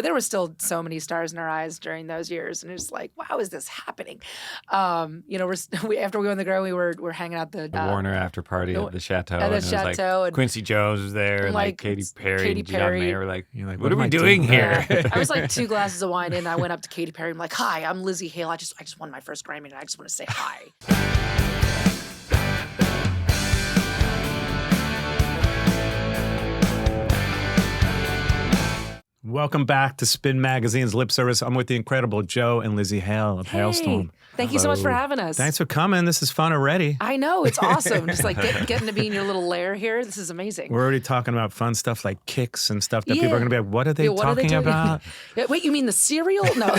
There were still so many stars in our eyes during those years, and it's like, wow, is this happening? After we won the Grammy, we're hanging out the Warner after party at the Chateau. At the and Chateau, it was like and Quincy Jones was there, and like Katy Perry and John Mayer were like, you're like, what are we doing here? I was like 2 glasses of wine in, and I went up to Katy Perry. I'm like, hi, I'm Lzzy Hale. I just won my first Grammy, and I just want to say hi. Welcome back to Spin Magazine's Lip Service. I'm with the incredible Joe and Lzzy Hale of Halestorm. Thank you so much for having us. Thanks for coming. This is fun already. I know. It's awesome. Just like getting to be in your little lair here. This is amazing. We're already talking about fun stuff like kicks and stuff that people are going to be like, what are they talking about? Wait, you mean the cereal? No.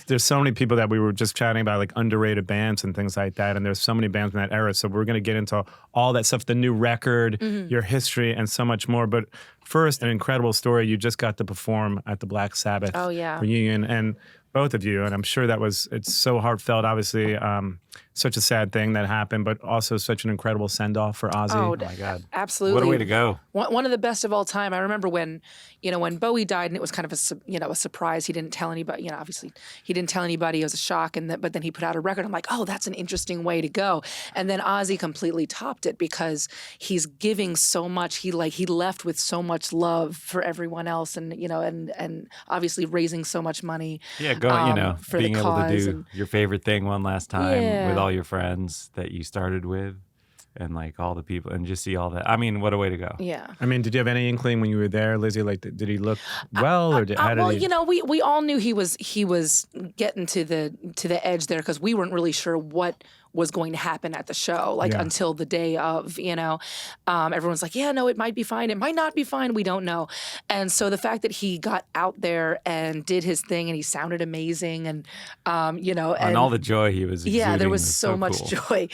There's so many people that we were just chatting about, like underrated bands and things like that. And there's so many bands in that era. So we're going to get into all that stuff, the new record, your history, and so much more. But first, an incredible story. You just got to perform at the Black Sabbath reunion. And both of you, and I'm sure it's so heartfelt, obviously, such a sad thing that happened, but also such an incredible send-off for Ozzy. Oh my God. Absolutely. What a way to go. One of the best of all time. I remember when Bowie died, and it was kind of a surprise. He didn't tell anybody, obviously he didn't tell anybody. It was a shock. But then he put out a record. I'm like, oh, that's an interesting way to go. And then Ozzy completely topped it because he's giving so much. He left with so much love for everyone else, and obviously raising so much money. Yeah, for being the able cause to do your favorite thing one last time with all your friends that you started with, and like all the people, and just see all that. I mean, what a way to go. Yeah. I mean, did you have any inkling when you were there, Lzzy? Like, did he look well, or how did he? We all knew he was getting to the edge there because we weren't really sure what was going to happen at the show, until the day of, everyone's like, yeah, no, it might be fine. It might not be fine. We don't know. And so the fact that he got out there and did his thing and he sounded amazing and all the joy he was exuding there was was so much cool. joy.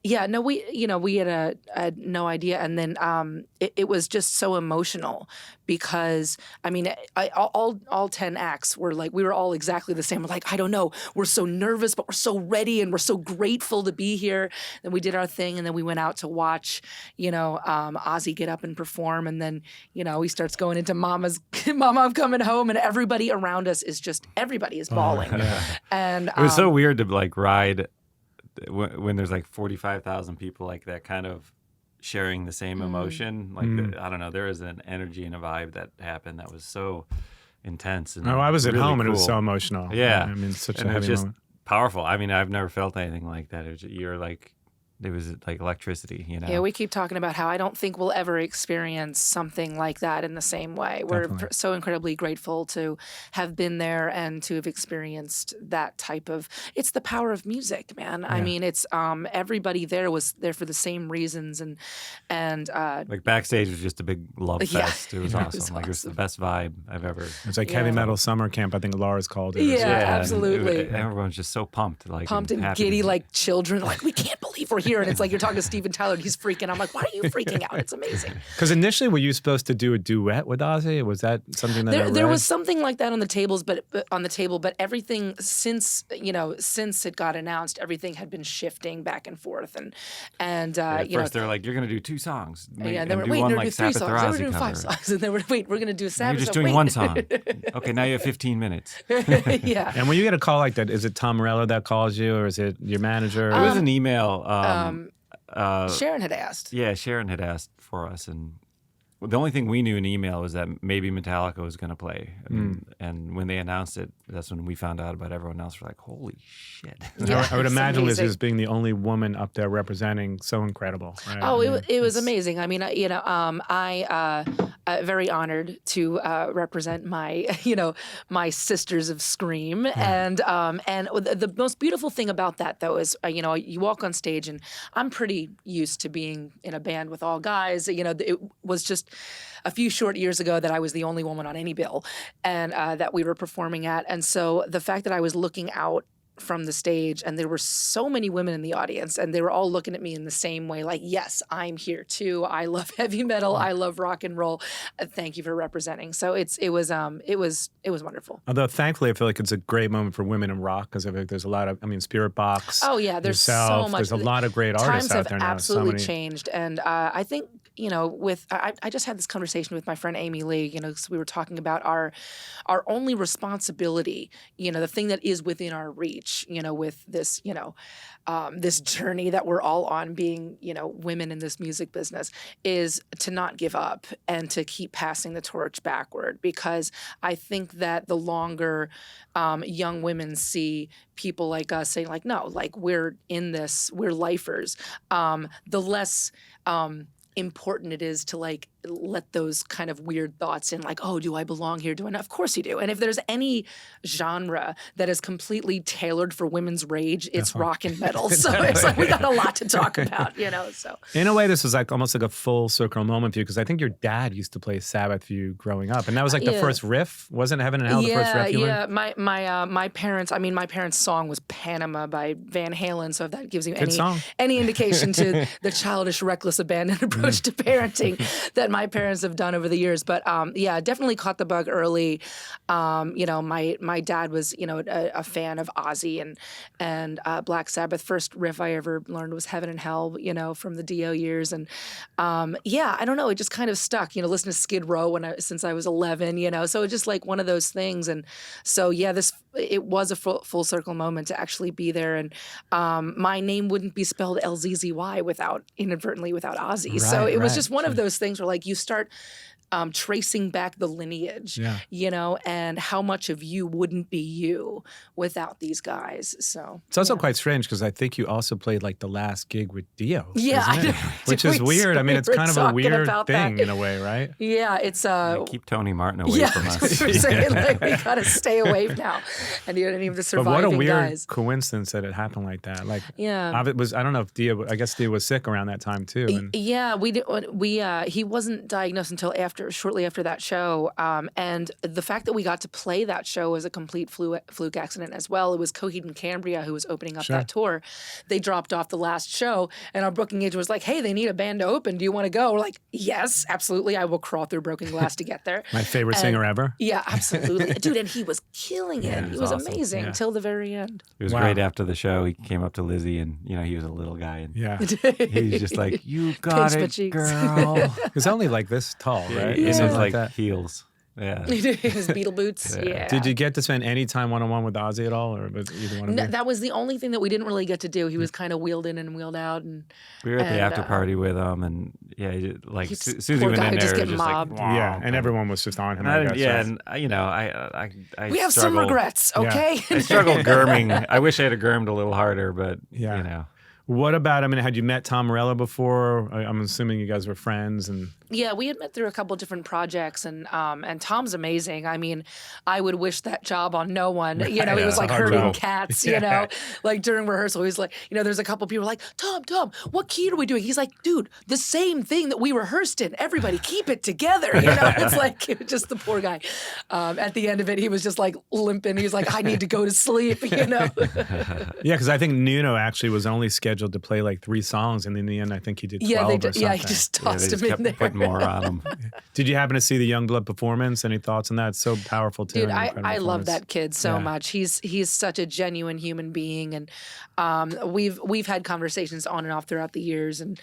We had no idea. And then it was just so emotional because, I mean, all 10 acts were like, we were all exactly the same. We're like, I don't know. We're so nervous, but we're so ready and we're so grateful to be here. Then we did our thing, and then we went out to watch, Ozzy get up and perform, and then, he starts going into Mama, I'm coming home, and everybody around us everybody is bawling. And it was so weird to like ride when there's like 45,000 people like that kind of sharing the same emotion. Like, I don't know, there is an energy and a vibe that happened that was so intense. And I was at really home, and it cool. was so emotional. Yeah. I mean, such and a it was heavy just moment. Powerful. I mean, I've never felt anything like that. It was like electricity, Yeah, we keep talking about how I don't think we'll ever experience something like that in the same way. We're so incredibly grateful to have been there and to have experienced that type of. It's the power of music, man. Yeah. I mean, it's everybody there was there for the same reasons, and like backstage was just a big love fest. It was awesome. It was the best vibe I've ever. It's like heavy metal summer camp. I think Laura's called it. Yeah, absolutely. Everyone's just so pumped, pumped and giddy, like children. Like, we can't believe we're here, and it's like you're talking to Steven Tyler, and he's freaking. I'm like, why are you freaking out? It's amazing. Because initially, were you supposed to do a duet with Ozzy? Was that something that there was something like that on the tables, but everything since it got announced, everything had been shifting back and forth, and at first they're like, you're gonna do 2 songs, and then we're one like like 3 Sabbath songs, or then we're Ozzy doing cover. 5 songs, and then we're gonna do a Sabbath. You're just doing one song. Okay, now you have 15 minutes. Yeah. And when you get a call like that, is it Tom Morello that calls you, or is it your manager? It was an email. Sharon had asked. Yeah, Sharon had asked for us, and the only thing we knew in email was that maybe Metallica was going to play. And when they announced it, that's when we found out about everyone else. We're like, holy shit. Yeah, I would imagine Lzzy as being the only woman up there representing, so incredible. Right? Oh, it was amazing. I mean, I'm very honored to represent my, my sisters of Scream. And the most beautiful thing about that, though, is, you walk on stage, and I'm pretty used to being in a band with all guys. It was just a few short years ago that I was the only woman on any bill, and that we were performing at. And so the fact that I was looking out from the stage, and there were so many women in the audience, and they were all looking at me in the same way, like, yes, I'm here too. I love heavy metal. I love rock and roll. Thank you for representing. So it was wonderful. Although thankfully, I feel like it's a great moment for women in rock, because I feel like there's a lot of, Spirit Box. Oh yeah, there's yourself, so much. There's a lot of great artists out there now. Times have absolutely changed, and I think I just had this conversation with my friend Amy Lee, because we were talking about our only responsibility, the thing that is within our reach, with this, this journey that we're all on being, women in this music business, is to not give up and to keep passing the torch backward. Because I think that the longer young women see people like us saying like, no, like we're in this, we're lifers, the less important it is to like let those kind of weird thoughts in, like, oh, do I belong here? Do I not? Of course you do. And if there's any genre that is completely tailored for women's rage, it's rock and metal. So it's like we got a lot to talk about, so. In a way, this was like almost like a full circle moment for you, because I think your dad used to play Sabbath for you growing up. And that was like the first riff, wasn't Heaven and Hell the first riff you learned? My parents' song was Panama by Van Halen. So if that gives you Good any indication to the childish, reckless, abandoned approach to parenting that my parents have done over the years. But definitely caught the bug early. My dad was, a fan of Ozzy and Black Sabbath. First riff I ever learned was Heaven and Hell, from the Dio years. And I don't know, it just kind of stuck, listening to Skid Row since I was 11, so it's just like one of those things. And so, it was a full circle moment to actually be there. And my name wouldn't be spelled Lzzy inadvertently without Ozzy. Right, so it was just one of those things where like you start tracing back the lineage, and how much of you wouldn't be you without these guys. So it's also quite strange because I think you also played like the last gig with Dio. Yeah, I know. Which is weird. I mean, it's kind of a weird thing in a way, right? Yeah, it's keep Tony Martin away from us. We were saying, like, we gotta stay away now, and you don't even the surviving guys. But what a weird coincidence that it happened like that. Like, it was. I don't know if Dio. I guess Dio was sick around that time too. And he wasn't diagnosed until shortly after that show, and the fact that we got to play that show was a complete fluke accident as well. It was Coheed and Cambria who was opening up that tour. They dropped off the last show, and our booking agent was like, "Hey, they need a band to open. Do you want to go?" We're like, "Yes, absolutely. I will crawl through broken glass to get there." My favorite singer ever. Yeah, absolutely, dude. And he was killing it. He was awesome. amazing till the very end. It was great after the show. He came up to Lzzy, and he was a little guy, and he's just like, "You got it, girl." He's only like this tall, right? Yeah. It's like that. Heels. Yeah. His Beatle boots. Yeah. Did you get to spend any time one-on-one with Ozzy at all, or was either one of you? That was the only thing that we didn't really get to do. He was kind of wheeled in and wheeled out, and we were at the after party with him, and Susie went in there, just just mobbed. Like, and everyone was just on him. And I we have some regrets. Okay. I struggled germing. I wish I had germed a little harder, but What about, had you met Tom Morello before? I'm assuming you guys were friends. And yeah, we had met through a couple of different projects, and Tom's amazing. I mean, I would wish that job on no one. He was like herding cats, like during rehearsal. He was like, there's a couple people like, Tom, what key are we doing? He's like, dude, the same thing that we rehearsed in. Everybody keep it together. It's like, it was just the poor guy. At the end of it, he was just like limping. He was like, I need to go to sleep, Yeah, because I think Nuno actually was only scheduled to play like 3 songs, and in the end, I think he did 12 or something. Yeah, he just tossed him in there. Putting more on him. Did you happen to see the Yungblud performance? Any thoughts on that? It's so powerful too. Dude, I love that kid so much. He's such a genuine human being, and we've had conversations on and off throughout the years, and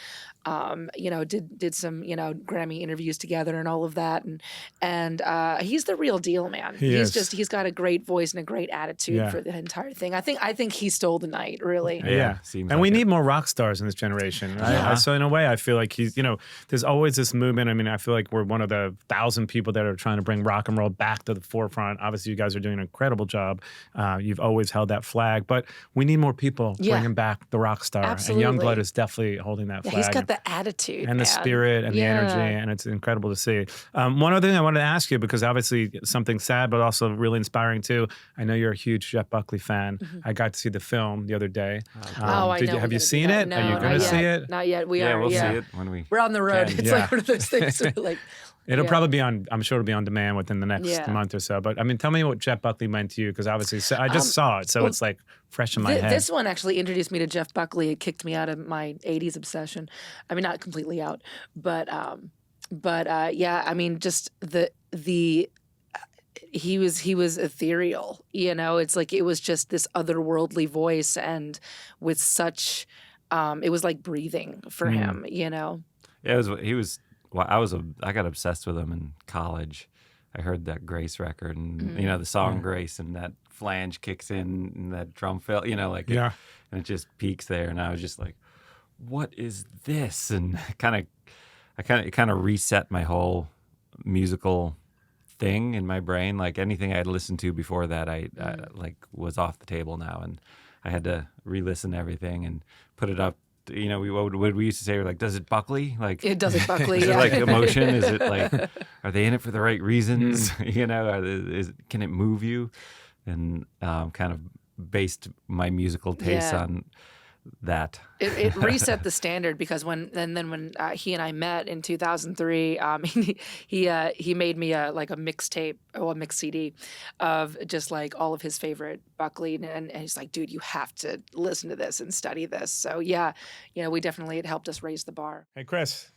did some Grammy interviews together and all of that, and he's the real deal, man. He's got a great voice and a great attitude for the entire thing. I think he stole the night, really. Yeah. And we need more rock stars in this generation. So in a way, I feel like he's, there's always this movement. I feel like we're one of the 1,000 people that are trying to bring rock and roll back to the forefront. Obviously, you guys are doing an incredible job. You've always held that flag, but we need more people bringing back the rock star. Absolutely. And Yungblud is definitely holding that flag. He's got the attitude and the spirit and the energy, and it's incredible to see. One other thing I wanted to ask you, because obviously something sad, but also really inspiring too. I know you're a huge Jeff Buckley fan. Mm-hmm. I got to see the film the other day. I know. Have you seen it? No, are you going to see it? Not yet. We'll see it when we're on the road. It's like one of those things. Like, it'll probably be on. I'm sure it'll be on demand within the next month or so. But tell me what Jeff Buckley meant to you, because obviously I just saw it, so it's like fresh in my head. This one actually introduced me to Jeff Buckley. It kicked me out of my '80s obsession. Not completely out, but just the. He was ethereal, It's like it was just this otherworldly voice, and with such, it was like breathing for him, Yeah, he was well, I got obsessed with them in college. I heard that Grace record, and the song Grace, and that flange kicks in, and that drum fill, and it just peaks there, and I was just like, what is this? And it kind of reset my whole musical thing in my brain. Like anything I'd listened to before that, I like was off the table now, and I had to re-listen to everything and put it up. What we used to say, like, does it Buckley? Like, It does it Buckley. is Yeah. it like emotion? Is it like, are they in it for the right reasons? Can it move you? And kind of based my musical taste on that. It reset the standard because when he and I met in 2003, he made me a mixtape or a mix CD of just like all of his favorite Buckley, and he's like, dude, you have to listen to this and study this. So it helped us raise the bar. Hey, Chris.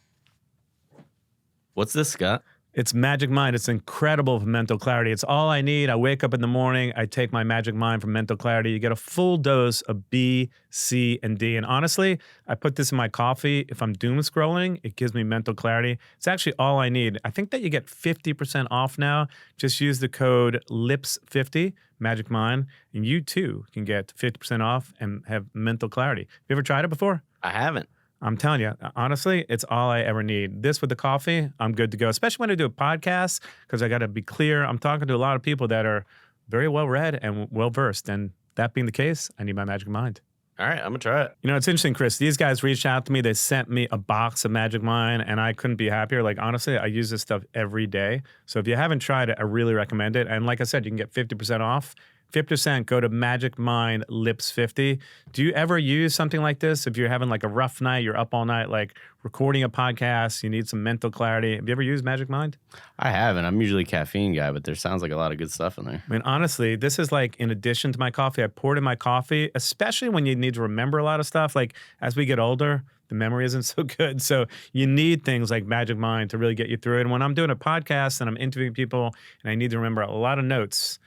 What's this, Scott? It's Magic Mind. It's incredible for mental clarity. It's all I need. I wake up in the morning. I take my Magic Mind for mental clarity. You get a full dose of B, C, and D. And honestly, I put this in my coffee. If I'm doom scrolling, it gives me mental clarity. It's actually all I need. I think that you get 50% off now. Just use the code LIPS50, Magic Mind, and you too can get 50% off and have mental clarity. Have you ever tried it before? I haven't. I'm telling you, honestly, it's all I ever need. This with the coffee, I'm good to go, especially when I do a podcast, because I got to be clear. I'm talking to a lot of people that are very well-read and well-versed, and that being the case, I need my Magic Mind. All right, I'm going to try it. It's interesting, Chris. These guys reached out to me. They sent me a box of Magic Mind, and I couldn't be happier. Like, honestly, I use this stuff every day. So if you haven't tried it, I really recommend it. And like I said, you can get 50% off. 50%, go to Magic Mind Lips 50. Do you ever use something like this? If you're having like a rough night, you're up all night, like recording a podcast, you need some mental clarity. Have you ever used Magic Mind? I haven't. I'm usually a caffeine guy, but there sounds like a lot of good stuff in there. I mean, honestly, this is like in addition to my coffee. I poured in my coffee, especially when you need to remember a lot of stuff. Like as we get older, the memory isn't so good. So you need things like Magic Mind to really get you through it. And when I'm doing a podcast and I'm interviewing people and I need to remember a lot of notes,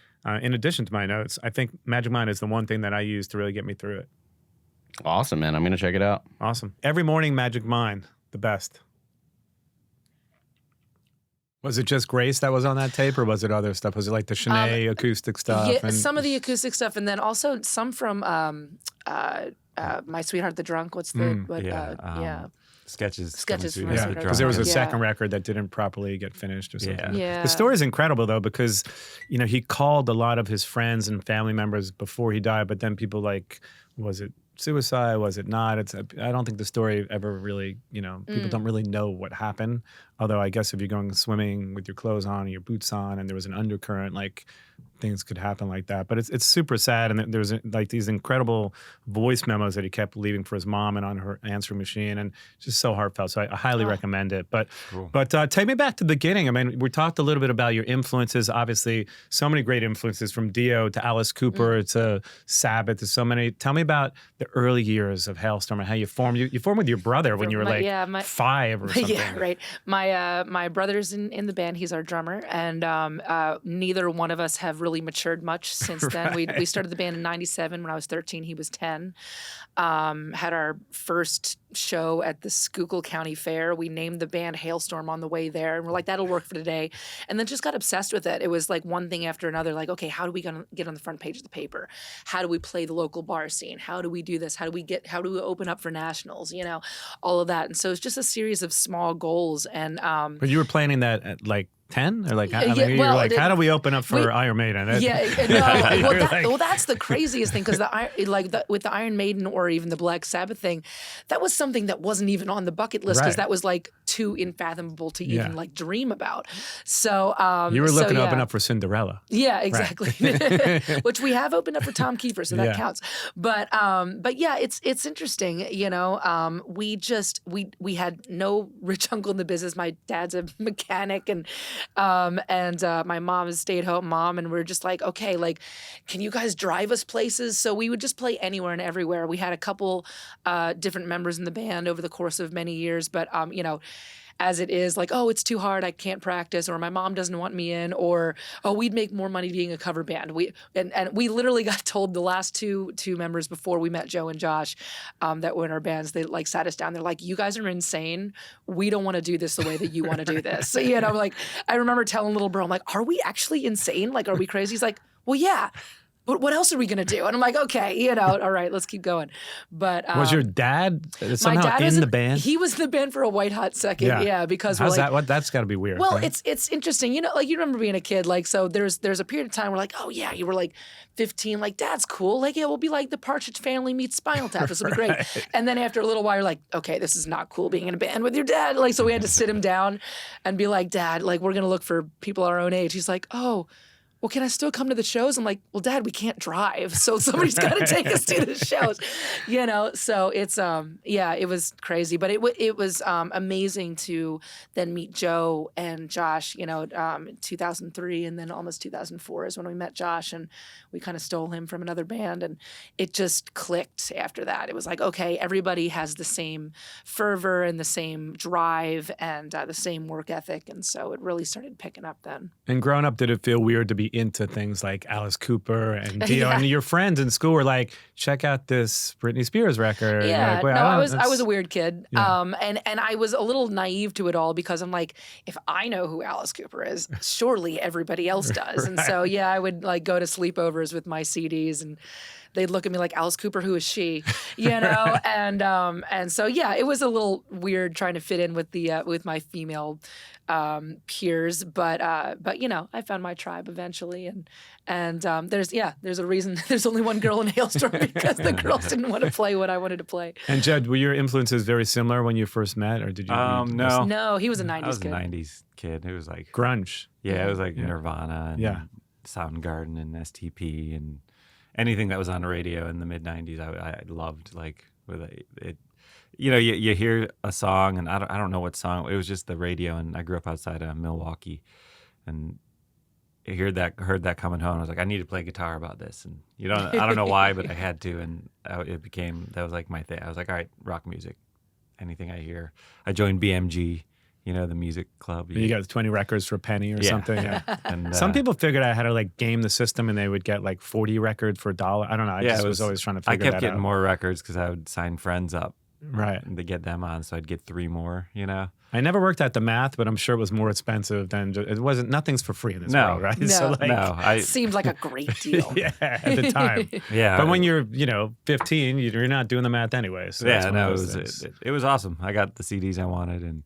in addition to my notes, I think Magic Mind is the one thing that I use to really get me through it. Awesome, man. I'm going to check it out. Awesome. Every morning, Magic Mind, the best. Was it just Grace that was on that tape, or was it other stuff? Was it like the Shanae acoustic stuff? Yeah, some of the acoustic stuff, and then also some from My Sweetheart the Drunk. What's the Sketches from Yeah, because there was a Yeah. second record that didn't properly get finished or something. Yeah. The story is incredible, though, because, he called a lot of his friends and family members before he died, but then people like, was it suicide? Was it not? I don't think the story ever really, people don't really know what happened. Although I guess if you're going swimming with your clothes on and your boots on and there was an undercurrent, like things could happen like that. But it's super sad. And there's like these incredible voice memos that he kept leaving for his mom and on her answering machine, and just so heartfelt. So I highly recommend it. But take me back to the beginning. I mean, we talked a little bit about your influences. Obviously, so many great influences from Dio to Alice Cooper to Sabbath to so many. Tell me about the early years of Halestorm and how you formed. You formed with your brother when you were 5 or something. Yeah, right. My brother's in the band. He's our drummer, and neither one of us have really matured much since then. We started the band in '97 when I was 13. He was 10. Had our first show at the Schuylkill County Fair. We named the band Halestorm on the way there, and we're like, that'll work for today. And then just got obsessed with it. It was like one thing after another. Like, okay, how do we gonna get on the front page of the paper? How do we play the local bar scene? How do we do this? How do we open up for nationals? All of that. And so it's just a series of small goals. And But you were planning that at like 10 or like, Yeah, you were like, how do we open up for Iron Maiden? That's the craziest thing, because with the Iron Maiden or even the Black Sabbath thing, that was something that wasn't even on the bucket list, because that was like too unfathomable to even like dream about. So you were looking to open up for Cinderella. Yeah, exactly. Right. Which we have opened up for Tom Kiefer, so that counts. But yeah, it's interesting. We had no rich uncle in the business. My dad's a mechanic, and my mom is a stay-at-home mom, and we're just like, okay, like, can you guys drive us places? So we would just play anywhere and everywhere. We had a couple different members in the band over the course of many years, but as it is, like, oh, it's too hard, I can't practice, or my mom doesn't want me in, or oh, we'd make more money being a cover band. We literally got told the last two members before we met Joe and Josh that were in our bands. They like sat us down. They're like, you guys are insane. We don't want to do this the way that you want to do this. So, like I remember telling little bro, I'm like, are we actually insane? Like, are we crazy? He's like, well, yeah. But what else are we going to do? And I'm like, okay, all right, let's keep going. But was your dad somehow my dad in the band? He was in the band for a white hot second. Yeah, because how's that? That's got to be weird. Well, right? it's interesting. Like you remember being a kid. Like so, there's a period of time where like, oh yeah, you were like 15. Like Dad's cool. Like yeah, we'll be like the Partridge Family meets Spinal Tap. This will be great. And then after a little while, you're like, okay, this is not cool being in a band with your dad. Like so, we had to sit him down and be like, Dad, like we're gonna look for people our own age. He's like, oh. Well, can I still come to the shows? I'm like, well, Dad, we can't drive, so somebody's got to take us to the shows, So it's it was crazy, but it was amazing to then meet Joe and Josh, in 2003, and then almost 2004 is when we met Josh, and we kind of stole him from another band, and it just clicked after that. It was like, okay, everybody has the same fervor and the same drive and the same work ethic, and so it really started picking up then. And growing up, did it feel weird to be into things like Alice Cooper and Dio, and your friends in school were like, check out this Britney Spears record? Yeah, like, I was a weird kid, and I was a little naive to it all because I'm like, if I know who Alice Cooper is, surely everybody else does. And so I would like go to sleepovers with my CDs and they'd look at me like, Alice Cooper, who is she? And so it was a little weird trying to fit in with the with my female peers, but I found my tribe eventually, and there's a reason there's only one girl in Halestorm because the girls didn't want to play what I wanted to play. And Jed, were your influences very similar when you first met, or did you? No, he was a 90s I was kid. a 90s kid. It was like grunge. Yeah, it was like Nirvana and Soundgarden and STP and anything that was on the radio in the mid 90s. I loved, like with it. You hear a song, and I don't know what song. It was just the radio, and I grew up outside of Milwaukee, and I heard that coming home. I was like, I need to play guitar about this, and I don't know why, but I had to, and that was like my thing. I was like, all right, rock music, anything I hear. I joined BMG, the music club. You got 20 records for a penny or something. Yeah. And some people figured out how to like game the system, and they would get like 40 records for $1. I don't know. I just was always trying to figure that out. I kept getting more records because I would sign friends up. Right. To get them on, so I'd get 3 more, I never worked out the math, but I'm sure it was more expensive than nothing's for free in this world, right? No, so it seemed like a great deal. At the time. But when you're, 15, you're not doing the math anyway. So it was awesome. I got the CDs I wanted, and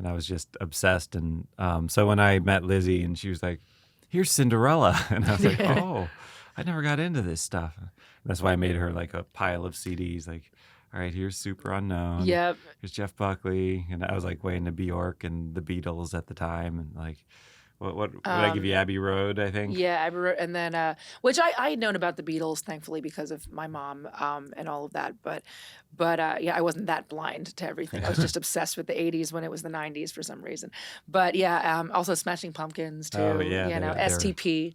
I was just obsessed. And so when I met Lzzy, and she was like, "Here's Cinderella," and I was like, "Oh, I never got into this stuff." That's why I made her like a pile of CDs, like. All right, here's Super Unknown. Yep. Here's Jeff Buckley, and I was like way into Bjork and the Beatles at the time, and like, what did I give you? Abbey Road, I think. Yeah, Abbey Road, and then which I had known about the Beatles, thankfully, because of my mom and all of that. But I wasn't that blind to everything. I was just obsessed with the '80s when it was the '90s for some reason. But also Smashing Pumpkins too. Oh yeah, STP.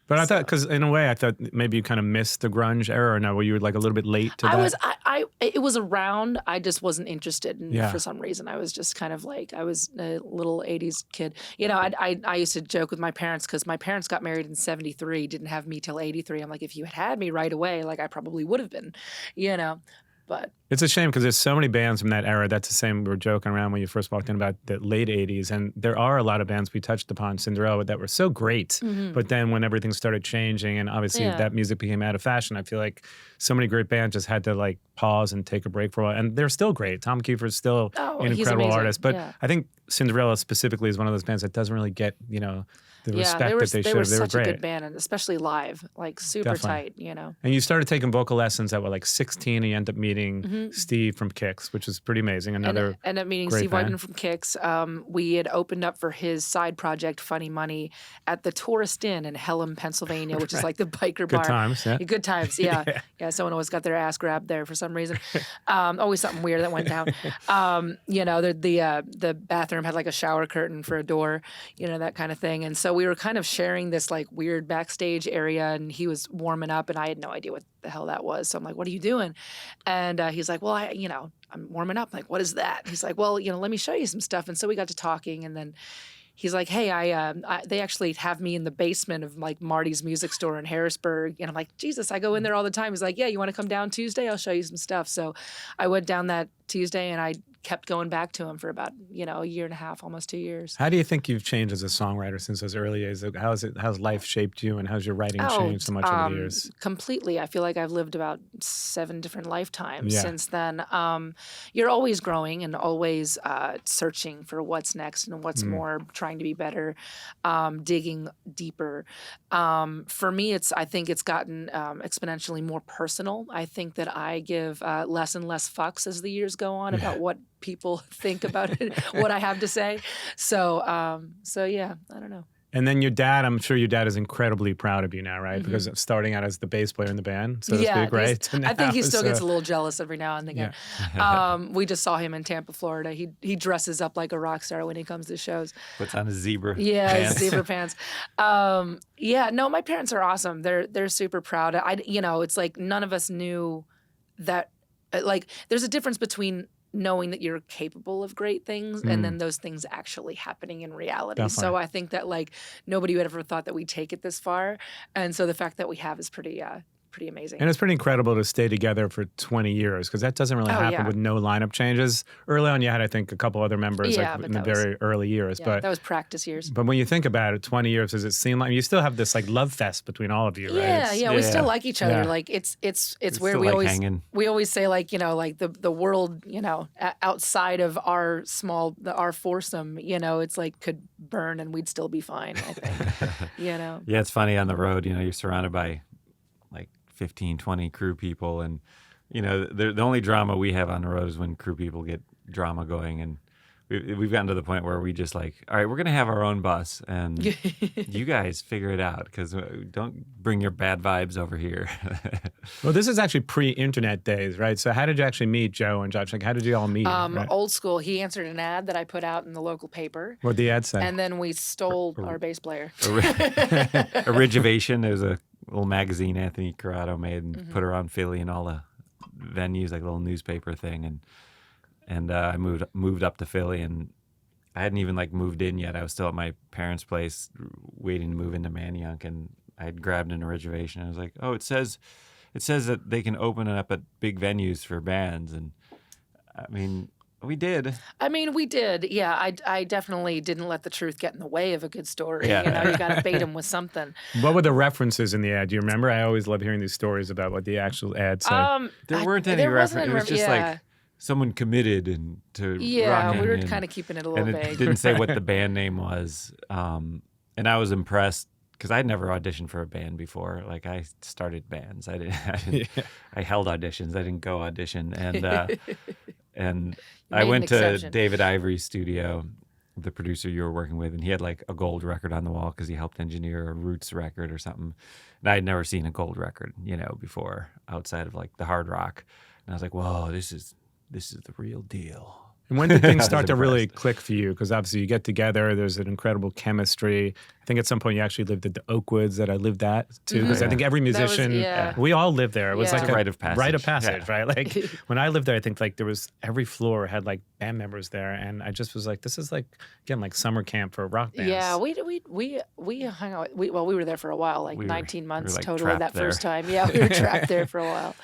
But I thought, because in a way, I thought maybe you kind of missed the grunge era, or no, were you like a little bit late to that? It was around. I just wasn't interested for some reason. I was just kind of like, I was a little 80s kid. I used to joke with my parents because my parents got married in 73, didn't have me till 83. I'm like, if you had me right away, like I probably would have been, But it's a shame because there's so many bands from that era. That's the same. We were joking around when you first walked in about the late 80s. And there are a lot of bands we touched upon, Cinderella, that were so great. Mm-hmm. But then when everything started changing and obviously that music became out of fashion, I feel like so many great bands just had to like pause and take a break for a while. And they're still great. Tom Kiefer's still an incredible artist. But I think Cinderella specifically is one of those bands that doesn't really get, the respect that they should. They were such great. a good band, and especially live, like super tight, And you started taking vocal lessons at like 16, and you end up meeting Steve from Kix, which is pretty amazing. Another ended up meeting Steve Whiteman from Kix. We had opened up for his side project, Funny Money, at the Tourist Inn in Pelham, Pennsylvania, which is like the biker bar. Good times, yeah. Good times, yeah. Someone always got their ass grabbed there for some reason. Always something weird that went down. The bathroom had like a shower curtain for a door, that kind of thing. And so we were kind of sharing this like weird backstage area, and he was warming up, and I had no idea what the hell that was. So I'm like, what are you doing? And he's like, well, I'm warming up. I'm like, what is that? He's like, well, let me show you some stuff. And so we got to talking, and then he's like, hey, they actually have me in the basement of like Marty's music store in Harrisburg. And I'm like, Jesus, I go in there all the time. He's like, yeah, you want to come down Tuesday? I'll show you some stuff. So I went down that Tuesday, and I kept going back to him for about, a year and a half, almost 2 years. How do you think you've changed as a songwriter since those early days? How's life shaped you, and how's your writing changed so much over the years? Completely. I feel like I've lived about 7 different lifetimes since then. You're always growing and always searching for what's next and what's more, trying to be better, digging deeper. For me, I think it's gotten exponentially more personal. I think that I give less and less fucks as the years go on about what people think about it, what I have to say. So yeah, I don't know. And then your dad, I'm sure your dad is incredibly proud of you now, right? Because of starting out as the bass player in the band, so to speak, right? I think he still gets a little jealous every now and again. Yeah. We just saw him in Tampa, Florida. He dresses up like a rock star when he comes to shows. Puts on his zebra his pants. zebra pants. No, my parents are awesome. They're super proud. It's like none of us knew that. Like, there's a difference between knowing that you're capable of great things and then those things actually happening in reality. Definitely. So I think that like nobody would ever thought that we'd take it this far. And so the fact that we have is pretty amazing. And it's pretty incredible to stay together for 20 years, because that doesn't really happen with no lineup changes. Early on, you had, I think, a couple other members in the very early years. But that was practice years. But when you think about it, 20 years, does it seem like you still have this like love fest between all of you, right? We still like each other. Yeah. Like it's where still we like always hanging. say like like the world outside of our foursome it's like could burn and we'd still be fine. I think Yeah, it's funny on the road. You're surrounded by like 15, 20 crew people, and the only drama we have on the road is when crew people get drama going, and we've gotten to the point where we just like, all right, we're gonna have our own bus, and you guys figure it out, because don't bring your bad vibes over here. Well, this is actually pre-internet days, right? So how did you actually meet Joe and Josh? Like, how did you all meet? Right? Old school. He answered an ad that I put out in the local paper. What'd the ad say? And then we stole our bass player. Origivation. There was a little magazine Anthony Corrado made and put around Philly and all the venues, like a little newspaper thing, and I moved up to Philly, and I hadn't even like moved in yet. I was still at my parents' place waiting to move into Manayunk, and I had grabbed an Origivation. I was like, oh, it says that they can open it up at big venues for bands, and I mean, we did. Yeah, I definitely didn't let the truth get in the way of a good story. Yeah. You got to bait them with something. What were the references in the ad? Do you remember? I always love hearing these stories about what the actual ad said. There weren't any references. It was just like someone committed and to rocking, we were kind of keeping it a little and vague. it didn't say what the band name was. And I was impressed because I'd never auditioned for a band before. Like, I started bands. I held auditions. I didn't go audition, and I went to David Ivory's studio, the producer you were working with, and he had like a gold record on the wall because he helped engineer a Roots record or something. And I had never seen a gold record, before, outside of like the hard rock. And I was like, whoa, this is the real deal. And when did things start to really click for you? Because obviously you get together, there's an incredible chemistry. I think at some point you actually lived at the Oakwoods that I lived at too. Because I think every musician, we all lived there. It was like a rite of passage. Rite of passage, right? Like when I lived there, I think like there was every floor had like band members there, and I just was like, this is like again like summer camp for rock bands. Yeah, we hung out. We were there for a while, like 19 months like totally that there. first time. Yeah, we were trapped there for a while.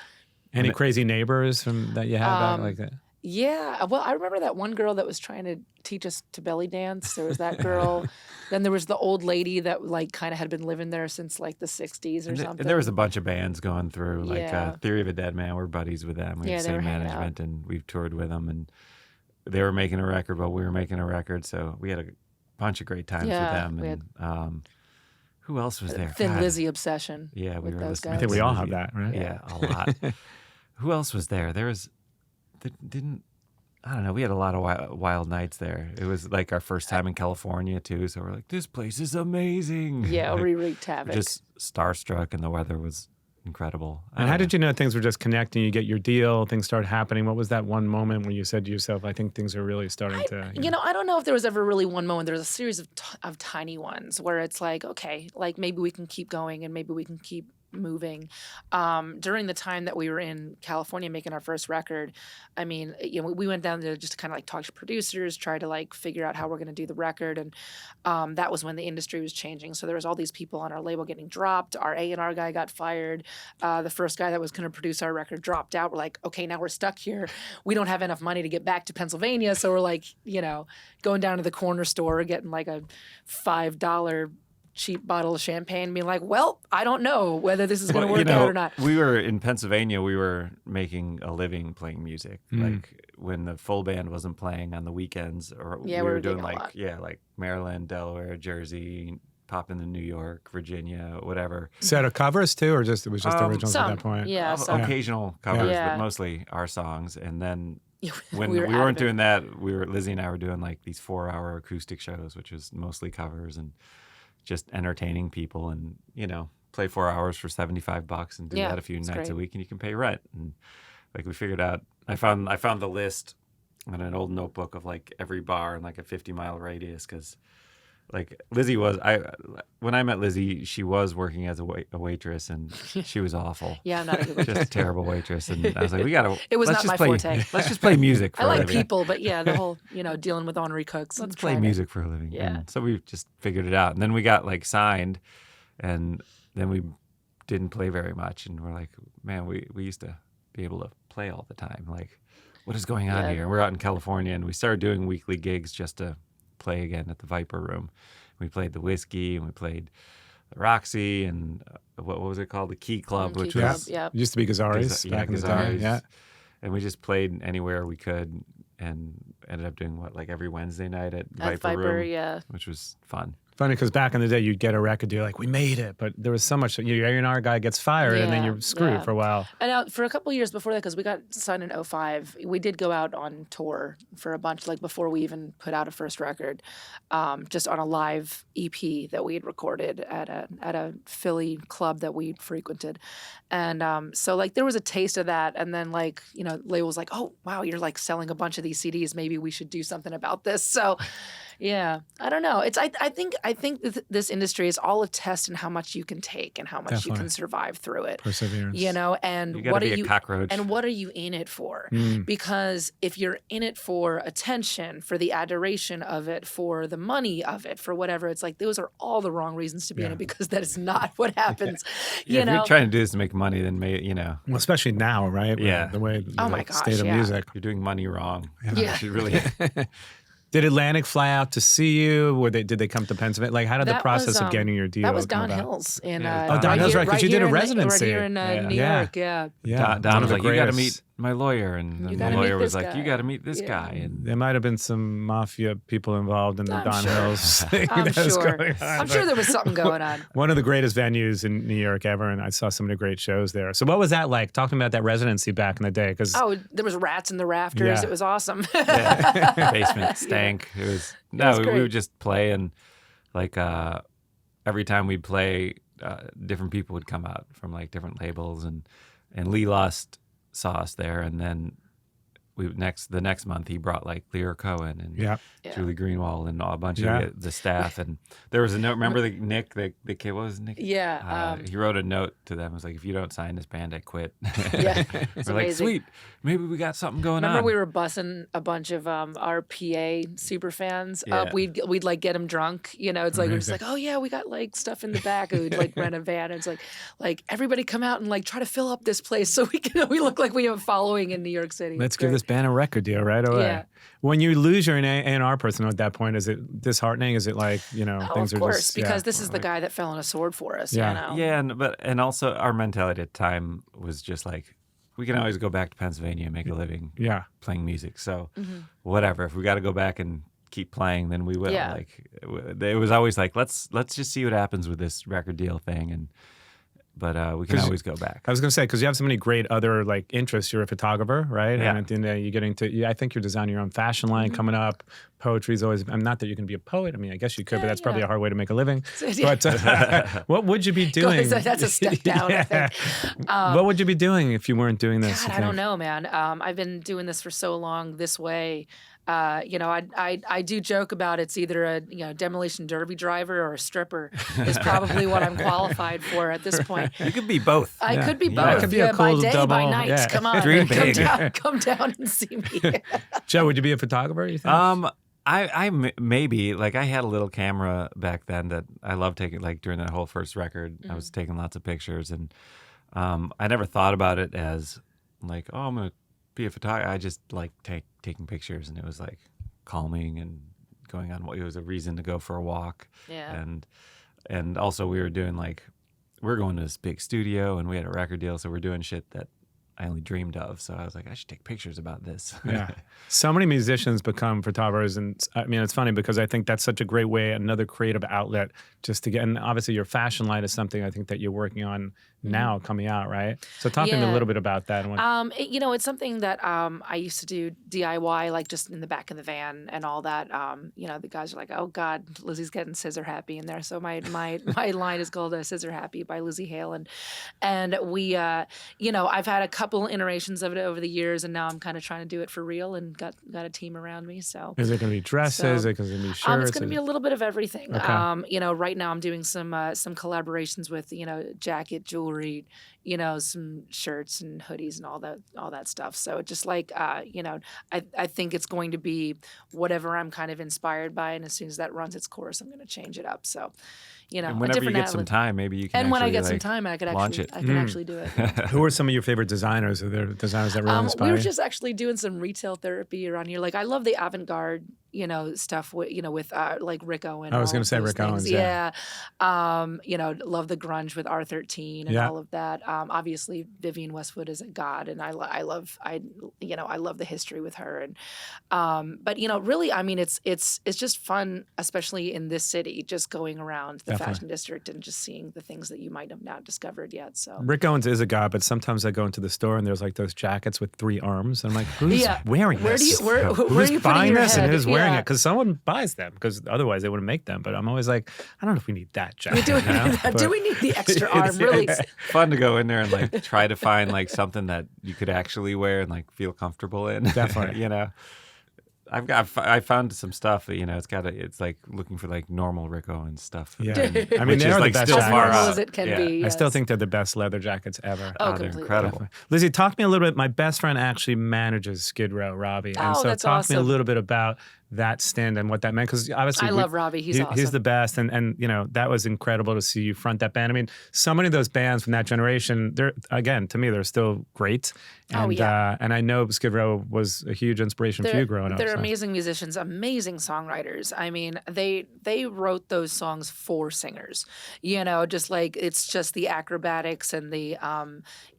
Any crazy neighbors that you had like that? Yeah, well, I remember that one girl that was trying to teach us to belly dance. There was that girl. Then there was the old lady that like kind of had been living there since like the 60s or something. And there was a bunch of bands going through, like Yeah. Theory of a Dead Man. We're buddies with them. We Yeah, had the they were same hanging management, and we've toured with them. And they were making a record while we were making a record, so we had a bunch of great times with them. we And who else was there? Thin God. Lizzy obsession. Yeah, we with were those listening. I guys. think we all have Lzzy. that, right? Yeah, a lot. Who else was there? I don't know. We had a lot of wild nights there. It was like our first time in California too, so we're like, this place is amazing. Yeah, Like, we wreaked havoc. just starstruck, and the weather was incredible. And how did you know things were just connecting? You get your deal, things start happening. What was that one moment when you said to yourself, I think things are really starting to... I don't know if there was ever really one moment. There was a series of tiny ones where it's like, okay, like maybe we can keep going and maybe we can keep moving. During the time that we were in California making our first record, I mean, we went down there just to kind of like talk to producers, try to like figure out how we're going to do the record, and that was when the industry was changing. So there was all these people on our label getting dropped. Our A&R guy got fired. The first guy that was going to produce our record dropped out. We're like, okay, now we're stuck here. We don't have enough money to get back to Pennsylvania, so we're like, going down to the corner store, getting like a $5 cheap bottle of champagne, being like, well, I don't know whether this is going to work out or not. We were in Pennsylvania. We were making a living playing music. Like when the full band wasn't playing on the weekends, or we were doing like Maryland, Delaware, Jersey, popping to New York, Virginia, whatever. Set of covers too, or it was just originals at that point? Yeah, occasional covers, but mostly our songs. And then when we weren't doing that, Lzzy and I were doing like these 4-hour acoustic shows, which was mostly covers and just entertaining people, and play 4 hours for $75 and do that a few nights a week, and you can pay rent. And like we figured out, I found the list in an old notebook of like every bar in like a 50-mile radius, because like Lzzy when I met Lzzy, she was working as a waitress, and she was awful. Yeah, I'm not a good waitress. Just a terrible waitress. And I was like, It was not my forte. Let's just play music for I a like living. people, but the whole, dealing with Henri cooks. Let's play music for a living. Yeah. And so we just figured it out. And then we got like signed, and then we didn't play very much. And we're like, man, we used to be able to play all the time. Like, what is going on here? And we're out in California, and we started doing weekly gigs just to play again at the Viper Room. We played the Whiskey, and we played the Roxy, and what was it called? The Key Club, which was used to be Gazzari's back in the day. Yeah, and we just played anywhere we could, and ended up doing every Wednesday night at Viper Room, which was fun. Funny, because back in the day, you'd get a record deal like, we made it, but there was so much. Your A&R guy gets fired, and then you're screwed for a while. And for a couple of years before that, because we got signed in 2005, we did go out on tour for a bunch, like before we even put out a first record, just on a live EP that we had recorded at a Philly club that we frequented. And so like there was a taste of that, and then label was like, oh wow, you're like selling a bunch of these CDs, maybe we should do something about this. So yeah, I don't know. I think this industry is all a test in how much you can take and how much you can survive through it. Perseverance. And you gotta be a cockroach. And what are you in it for? Because if you're in it for attention, for the adoration of it, for the money of it, for whatever, it's like those are all the wrong reasons to be in it, because that is not what happens. If you're trying to do this to make money, then well, especially now, right? Yeah. The way my gosh, state of music. You're doing money wrong. Yeah. You should really. Did Atlantic fly out to see you? Did they come to Pennsylvania? Like, how did the process of getting your deal That was come Don about? Hill's. Don Hill's, right, because you did a residency. Right here in New York, yeah. Don was like, you got to meet my lawyer. And the lawyer was like, you got to meet this guy. And there might have been some mafia people involved in the Don Hill's thing. I'm sure. I'm sure there was something going on. One of the greatest venues in New York ever, and I saw some of the great shows there. So what was that like? Talking about that residency back in the day. There was rats in the rafters. Yeah. It was awesome. Basement stank. It was... No, we would just play, and like every time we'd play, different people would come out from like different labels, and Lee Lust saw us there, and then the next month he brought like Lear Cohen and Julie Greenwald and a bunch of the staff, and there was a note. Remember Nick, the kid, what was Nick? Yeah, he wrote a note to them. It was like, if you don't sign this band, I quit. Yeah, we're like, sweet, maybe we got something going on. Remember we were bussing a bunch of our PA super fans up. We'd like get them drunk. It's like we're just like, oh yeah, we got like stuff in the back. We'd like rent a van. And it's like everybody come out and like try to fill up this place so we look like we have a following in New York City. Let's give this band a record deal right away. Yeah. When you lose your A&R person at that point, is it disheartening? Is it like, things of are course, just... because this is the guy that fell on a sword for us, Yeah. Yeah, and also our mentality at the time was just like, we can always go back to Pennsylvania and make a living playing music. So whatever, if we got to go back and keep playing, then we will. Yeah. Like, it was always like, let's just see what happens with this record deal thing, but we can always go back. I was going to say, because you have so many great other like interests. You're a photographer, right? Yeah. And at the end of the day, you're getting to, I think you're designing your own fashion line coming up. Poetry's always, I'm not that you can be a poet. I mean, I guess you could, but that's probably a hard way to make a living. But what would you be doing? That's a step down, I think. What would you be doing if you weren't doing this? God, I don't know, man. I've been doing this for so long this way. I do joke about it's either a demolition derby driver or a stripper is probably what I'm qualified for at this point. You could be both. I could be That both. could be a by cool day, double, by night. yeah. Come on, Dream big. come down and see me. Joe, would you be a photographer, you think? Maybe like I had a little camera back then that I loved taking, like during that whole first record. I was taking lots of pictures, and I never thought about it as like, oh, I'm gonna be a photographer. I just like taking pictures, and it was like calming and going on. It was a reason to go for a walk. Yeah. And also we were doing we're going to this big studio, and we had a record deal, so we're doing shit that I only dreamed of. So I was like, I should take pictures about this. Yeah. So many musicians become photographers. And I mean, it's funny because I think that's such a great way, another creative outlet just to get, and obviously your fashion line is something I think that you're working on now coming out, right? So talk to me a little bit about that. It's something that I used to do DIY, like just in the back of the van and all that. The guys are like, oh God, Lzzy's getting Scissor Happy in there. So my line is called Scissor Happy by Lzzy Hale. And we, I've had a couple iterations of it over the years, and now I'm kind of trying to do it for real and got a team around me. So is it going to be dresses? Is it going to be shirts? It's going to be a little bit of everything. Okay. Right now I'm doing some collaborations with, jacket, jewelry, some shirts and hoodies and all that stuff. So it just I think it's going to be whatever I'm kind of inspired by, and as soon as that runs its course, I'm going to change it up. So, and whenever you get some time, maybe you can. And when I get some time, I can actually do it. Who are some of your favorite designers? Are there designers that really inspire you? We were just actually doing some retail therapy around here. Like I love the avant-garde, stuff with like Rick Owen. I was going to say Rick Owens. Yeah. Love the grunge with R13 and all of that. Obviously Vivienne Westwood is a god, and I love the history with her. And but really, I mean, it's just fun, especially in this city, just going around the fashion district and just seeing the things that you might have not discovered yet. So Rick Owens is a god, but sometimes I go into the store and there's like those jackets with 3 arms. I'm like, who's wearing this? Where who's are you buying this head? and who's wearing it? Because someone buys them, because otherwise they wouldn't make them. But I'm always like, I don't know if we need that jacket. Do we need the extra arm? Really? It's fun to go in there and try to find something that you could actually wear and feel comfortable in. Definitely. I found some stuff that it's like looking for normal Rick Owens stuff. Yeah, I mean they're is the best still as far normal out. as it can be. I Yes. still think they're the best leather jackets ever. Oh, they're completely. incredible. Lzzy, talk to me a little bit. My best friend actually manages Skid Row, Robbie, and so that's talk to me a awesome. little bit about that stint and what that meant, because obviously I love Robbie. He's awesome. He's the best, and that was incredible to see you front that band. I mean, so many of those bands from that generation, they're, again, to me, they're still great. And, and I know Skid Row was a huge inspiration for you growing up. They're amazing musicians, amazing songwriters. I mean, they wrote those songs for singers. Just it's just the acrobatics and the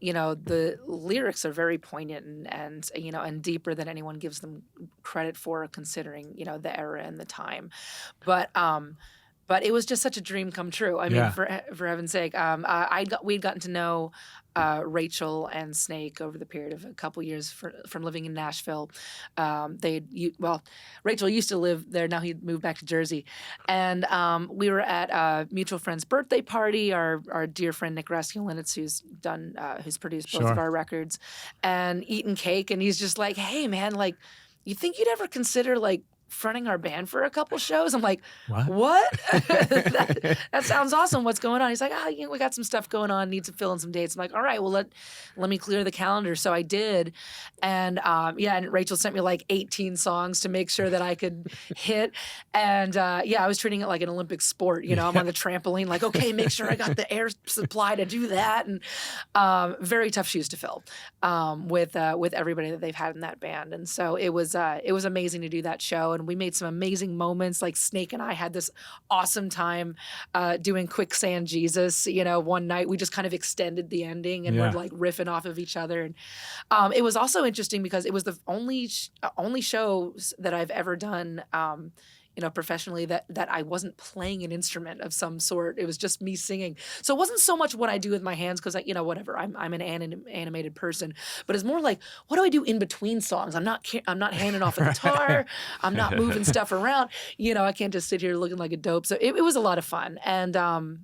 the lyrics are very poignant and deeper than anyone gives them credit for, considering the era and the time. But it was just such a dream come true. I mean, for heaven's sake, we'd gotten to know Rachel and Snake over the period of a couple years from living in Nashville. Rachel used to live there. Now he moved back to Jersey, and we were at a mutual friend's birthday party. Our dear friend Nick Raskulinitz, who's produced both of our records, and eating cake, and he's just like, "Hey, man, you think you'd ever consider fronting our band for a couple shows?" I'm like, what? that sounds awesome. What's going on? He's like, we got some stuff going on. Need to fill in some dates. I'm like, all right, well, let me clear the calendar. So I did. And and Rachel sent me 18 songs to make sure that I could hit. And I was treating it like an Olympic sport. I'm on the trampoline, okay, make sure I got the air supply to do that. And very tough shoes to fill with everybody that they've had in that band. And so it was amazing to do that show. And we made some amazing moments. Like Snake and I had this awesome time doing Quicksand Jesus. One night we just kind of extended the ending and we're riffing off of each other. And it was also interesting because it was the only shows that I've ever done professionally that I wasn't playing an instrument of some sort. It was just me singing. So it wasn't so much what I do with my hands, because whatever, I'm an animated person, but it's more like, what do I do in between songs? I'm not handing off a guitar. I'm not moving stuff around. I can't just sit here looking like a dope. So it was a lot of fun. And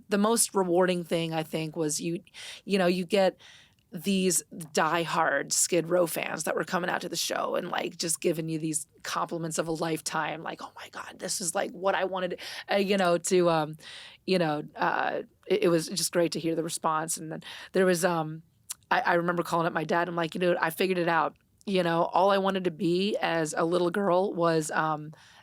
the most rewarding thing, I think, was you get these diehard Skid Row fans that were coming out to the show and like just giving you these compliments of a lifetime, like, oh my God, this is like what I wanted, it was just great to hear the response. And then there was, I remember calling up my dad. I'm like, I figured it out. All I wanted to be as a little girl was,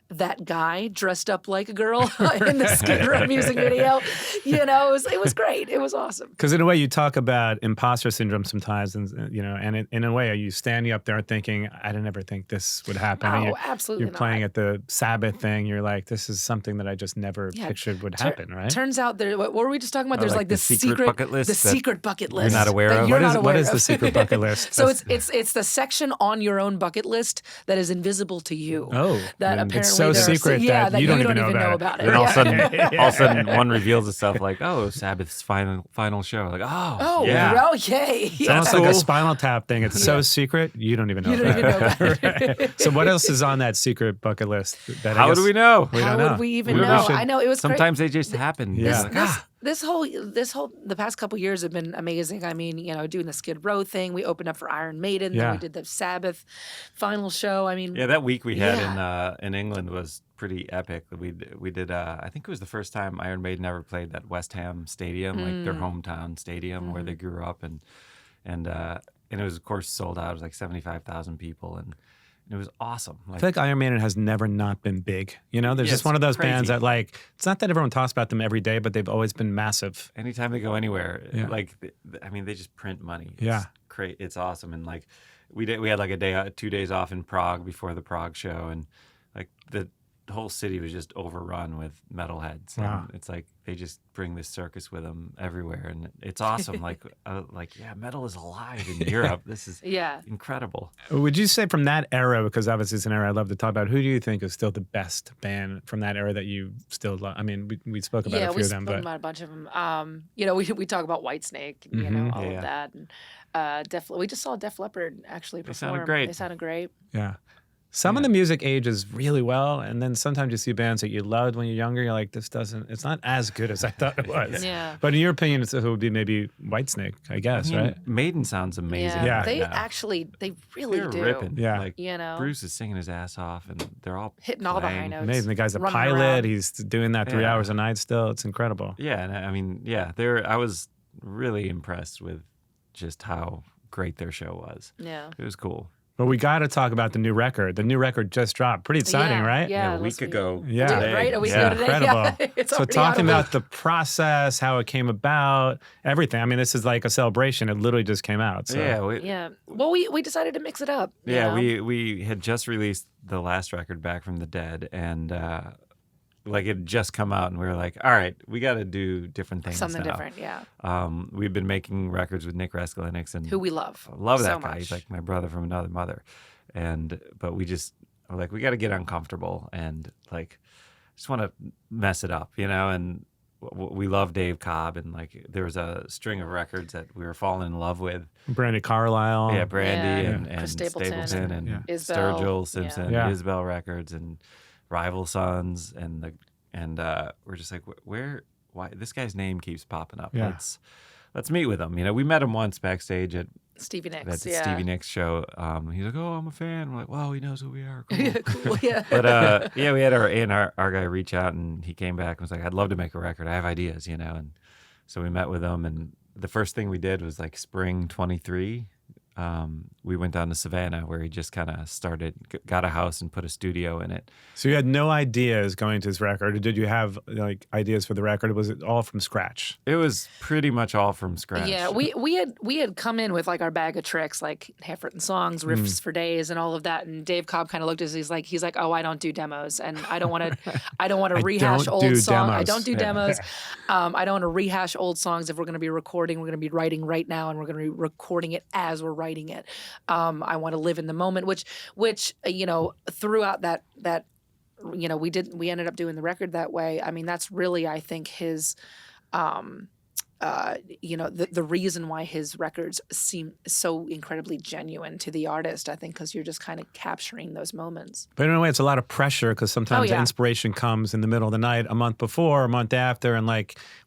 that guy dressed up like a girl in the Skid Row music video. It was great. It was awesome. Because in a way, you talk about imposter syndrome sometimes, and in a way, are you standing up there thinking, I didn't ever think this would happen? No, and absolutely You're not. playing at the Sabbath thing. You're like, this is something that I just never pictured would happen, right? Turns out what were we just talking about? There's like like the this secret bucket list the that secret bucket list you're not aware that of? you're not aware What is of. the secret bucket list? So it's the section on your own bucket list that is invisible to you. Oh, that and apparently it's so there are- secret yeah, that you don't even know know about about it. And all of Yeah. a sudden one reveals itself like, oh, Sabbath's final show. Like, oh, Oh, yeah. yay. It's almost like a Spinal Tap thing. It's so secret, you don't even know You don't about even it. know about it. So what else is on that secret bucket list? That I How guess do we know? We How don't know. would we even We know? should- I know it was great. Sometimes they just happen. Yeah. You're like, The past couple years have been amazing. I mean, doing the Skid Row thing. We opened up for Iron Maiden. Then Yeah. we did the Sabbath final show. I mean, Yeah, that week we had Yeah. in England was pretty epic. We did I think it was the first time Iron Maiden ever played that West Ham Stadium, like their hometown stadium where they grew up, and it was of course sold out. It was like 75,000 people, and it was awesome. I feel like Iron Maiden has never not been big. There's Yeah, just it's one of those crazy. bands that it's not that everyone talks about them every day, but they've always been massive. Anytime they go anywhere, Yeah. they just print money. It's Yeah. It's awesome. And like we had like 2 days off in Prague before the Prague show, and like the whole city was just overrun with metalheads. Wow. And it's like they just bring this circus with them everywhere, and it's awesome. Metal is alive in Europe. This is yeah. incredible. Would you say from that era, because obviously it's an era I love to talk about, who do you think is still the best band from that era that you still love? I mean, we spoke about a few we of them, spoke but about a bunch of them. We talk about Whitesnake, all Yeah. of that, and we just saw Def Leppard actually perform. sounded great. They sounded great. yeah. Some of the music ages really well, and then sometimes you see bands that you loved when you're younger, you're like, it's not as good as I thought it was. Yeah. But in your opinion, it would be maybe Whitesnake, I guess, right? Maiden sounds amazing. Yeah. right They now. actually, they really They're do. ripping. Yeah. Like You Bruce is singing his ass off, and they're all Hitting all the high playing. notes. Amazing. The guy's a running pilot. around. He's doing that 3 Yeah. hours a night still. It's incredible. Yeah, and I mean, I was really impressed with just how great their show was. Yeah. It was cool. But we got to talk about the new record. The new record just dropped. Pretty exciting, Yeah, right? yeah. a week ago. Yeah. today. Right? A week Yeah, ago today. incredible. Yeah. It's So already talking out. about the process, how it came about, everything. I mean, this is like a celebration. It literally just came out. So. Yeah. Well, we decided to mix it up. you know? we had just released the last record, Back from the Dead, and it had just come out, and we were like, all right, we got to do different things Something now. different, yeah. We've been making records with Nick Reskulinix, and Who we love. I love so that guy. much. He's like my brother from another mother. But we just are like, we got to get uncomfortable and just want to mess it up, and we love Dave Cobb, and there was a string of records that we were falling in love with. Brandy Carlisle. Yeah, Brandy Yeah. and Chris Stapleton and Yeah. Isbell. Sturgill Simpson, Yeah. Isbell Records, and Rival Sons, and we're just like, why this guy's name keeps popping up? Yeah. Let's meet with him. We met him once backstage at Stevie that Nicks, yeah. Stevie Nicks show. He's like, "Oh, I'm a fan." We're like, "Wow, he knows who we are." Cool. Yeah, cool, yeah. But we had our guy reach out, and he came back and was like, "I'd love to make a record. I have ideas, And so we met with him, and the first thing we did was spring '23. We went down to Savannah, where he just kind of got a house and put a studio in it. So you had no ideas going to this record, or did you have ideas for the record? Was it all from scratch? It was pretty much all from scratch. Yeah, we had come in with our bag of tricks, half-written songs, riffs for days, and all of that. And Dave Cobb kind of looked at us. He's like, oh, I don't do demos, and I don't want to rehash don't old do songs. I demos. don't do demos. I don't want to rehash old songs. If we're going to be recording, we're going to be writing right now, and we're going to be recording it as we're writing it. I want to live in the moment, which throughout that we ended up doing the record that way. I mean, that's really, I think, his the reason why his records seem so incredibly genuine to the artist, I think, because you're just kind of capturing those moments. But in a way, it's a lot of pressure because sometimes yeah. the inspiration comes in the middle of the night, a month before, a month after. And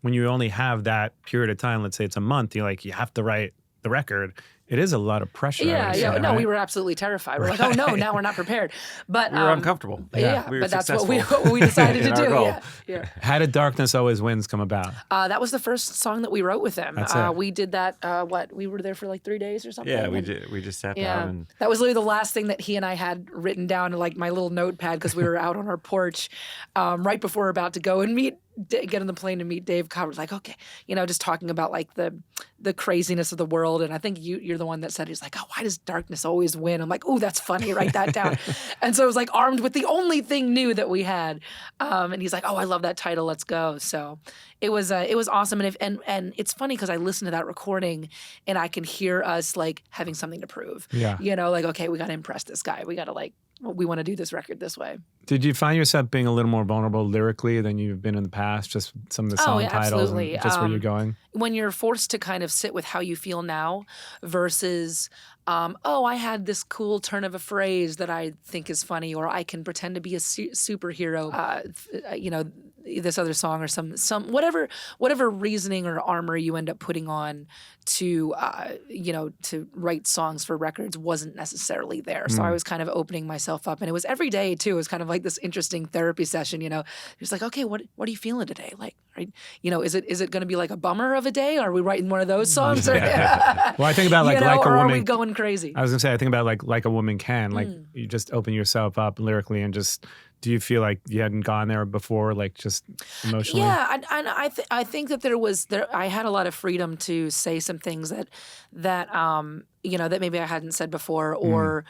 when you only have that period of time, let's say it's a month, you have to write the record, it is a lot of pressure. Yeah, yeah. No, right? we were absolutely terrified. We're like, oh no, now we're not prepared. But We were uncomfortable. Yeah, We were but that's what successful we decided to in our do. goal. Yeah, yeah. How did Darkness Always Wins come about? That was the first song that we wrote with him. That's it. We did that. We were there for like 3 days or something. Yeah, we and- just sat Yeah, down and that was literally the last thing that he and I had written down in like my little notepad because we were out on our porch right before we were about to go and get on the plane to meet Dave Cobb. We're like, okay, just talking about like the craziness of the world. And I think you're the one that said, he's like, oh, why does darkness always win? I'm like, oh, that's funny. Write that down. And so it was like armed with the only thing new that we had. And he's like, oh, I love that title. Let's go. So it was awesome. And it's funny because I listened to that recording and I can hear us like having something to prove. Yeah. Like, okay, we got to impress this guy. We got to we want to do this record this way. Did you find yourself being a little more vulnerable lyrically than you've been in the past? Just some of the song titles absolutely. and just where you're going? When you're forced to kind of sit with how you feel now versus, I had this cool turn of a phrase that I think is funny, or I can pretend to be a superhero, this other song or some whatever reasoning or armor you end up putting on to write songs for records wasn't necessarily there. So I was kind of opening myself up, and it was every day too. It was kind of like this interesting therapy session. It's like, okay, what are you feeling today? Like, right? Is it going to be like a bummer of a day? Are we writing one of those songs? Or, Well, I think about like a or woman. Are we going crazy? I was gonna say, I think about like a woman can. Like you just open yourself up lyrically and just. Do you feel like you hadn't gone there before, like just emotionally? Yeah, and I think that I had a lot of freedom to say some things that that maybe I hadn't said before or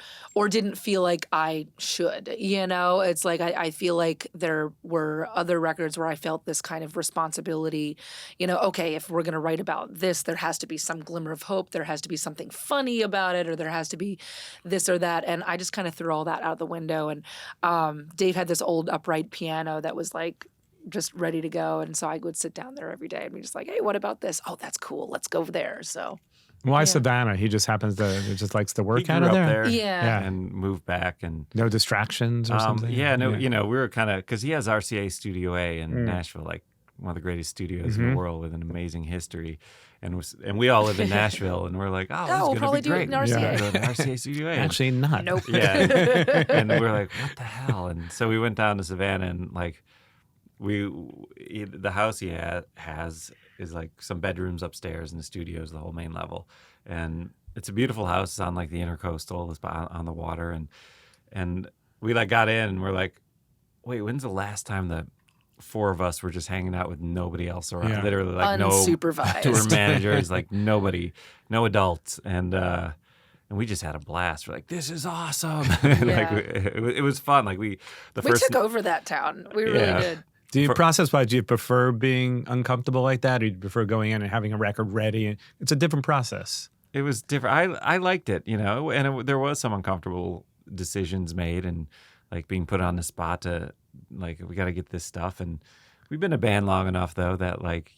didn't feel like I should. It's like I feel like there were other records where I felt this kind of responsibility. Okay, if we're going to write about this, there has to be some glimmer of hope. There has to be something funny about it, or there has to be this or that. And I just kind of threw all that out the window. And Dave had this old upright piano that was like just ready to go. And so I would sit down there every day and be just like, hey, what about this? Oh, that's cool. Let's go there. So. Why Savannah? He just just likes to work he out grew of up there. Yeah. and moved back and No distractions or something. yeah, no, we were kind of because he has RCA Studio A in Nashville, like one of the greatest studios in the world with an amazing history. And we all live in Nashville, and we're like, oh, this is we'll going to probably be do it great. in RCA. Yeah, go to RCA Studio A. Actually, not. Nope. Yeah. And we're like, what the hell? And so we went down to Savannah, and like the house he has is like some bedrooms upstairs, and the studio is the whole main level. And it's a beautiful house. It's on like the intercoastal. It's on the water. And we like got in, and we're like, wait, when's the last time the four of us were just hanging out with nobody else around? Yeah. Literally like no Unsupervised. tour managers, like nobody, no adults. And we just had a blast. We're like, this is awesome. And Yeah. like it was fun. Like we We took over that town. We really Yeah. did. Do you process-wise, do you prefer being uncomfortable like that, or do you prefer going in and having a record ready? It's a different process. It was different. I liked it, and there was some uncomfortable decisions made, and like being put on the spot to like, we got to get this stuff. And we've been a band long enough though that like,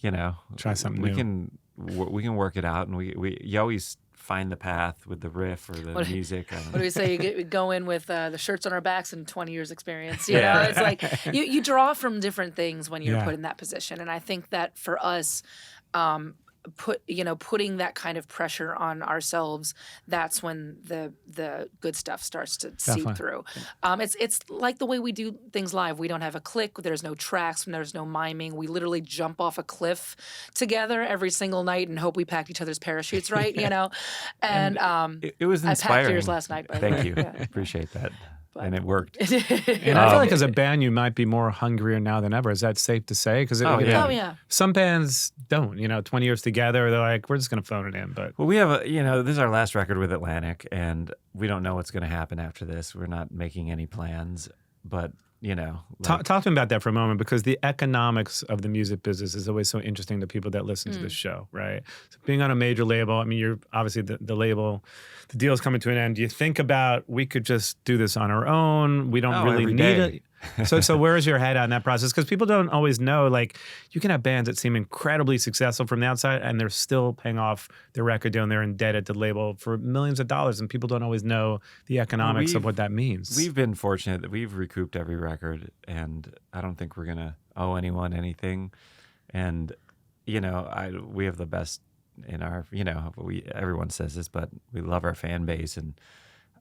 Try something we new. we can work it out, and you always find the path with the riff or the music. What do we say? You go in with the shirts on our backs and 20 years experience. Yeah. It's like you draw from different things when you're Yeah. put in that position. And I think that for us, putting that kind of pressure on ourselves, that's when the good stuff starts to Definitely. seep through. It's like the way we do things live. We don't have a click. There's no tracks. There's no miming. We literally jump off a cliff together every single night and hope we packed each other's parachutes right. And It was I inspiring. packed yours last night. By the Thank way. you. Yeah. Appreciate that. But- And it worked. And I feel like as a band, you might be more hungrier now than ever. Is that safe to say? Because Oh, yeah. Oh, yeah. some bands don't. 20 years together, they're like, we're just going to phone it in. But Well, we have this is our last record with Atlantic, and we don't know what's going to happen after this. We're not making any plans, but talk to me about that for a moment, because the economics of the music business is always so interesting to people that listen to this show, right? So being on a major label, I mean, you're obviously the label, the deal's coming to an end. Do you think about, we could just do this on our own? We don't really every need day. it. So where is your head on that process? Because people don't always know, like, you can have bands that seem incredibly successful from the outside and they're still paying off their record deal and they're indebted to the label for millions of dollars, and people don't always know the economics of what that means. We've been fortunate that we've recouped every record, and I don't think we're going to owe anyone anything. And, we have the best in our, everyone says this, but we love our fan base, and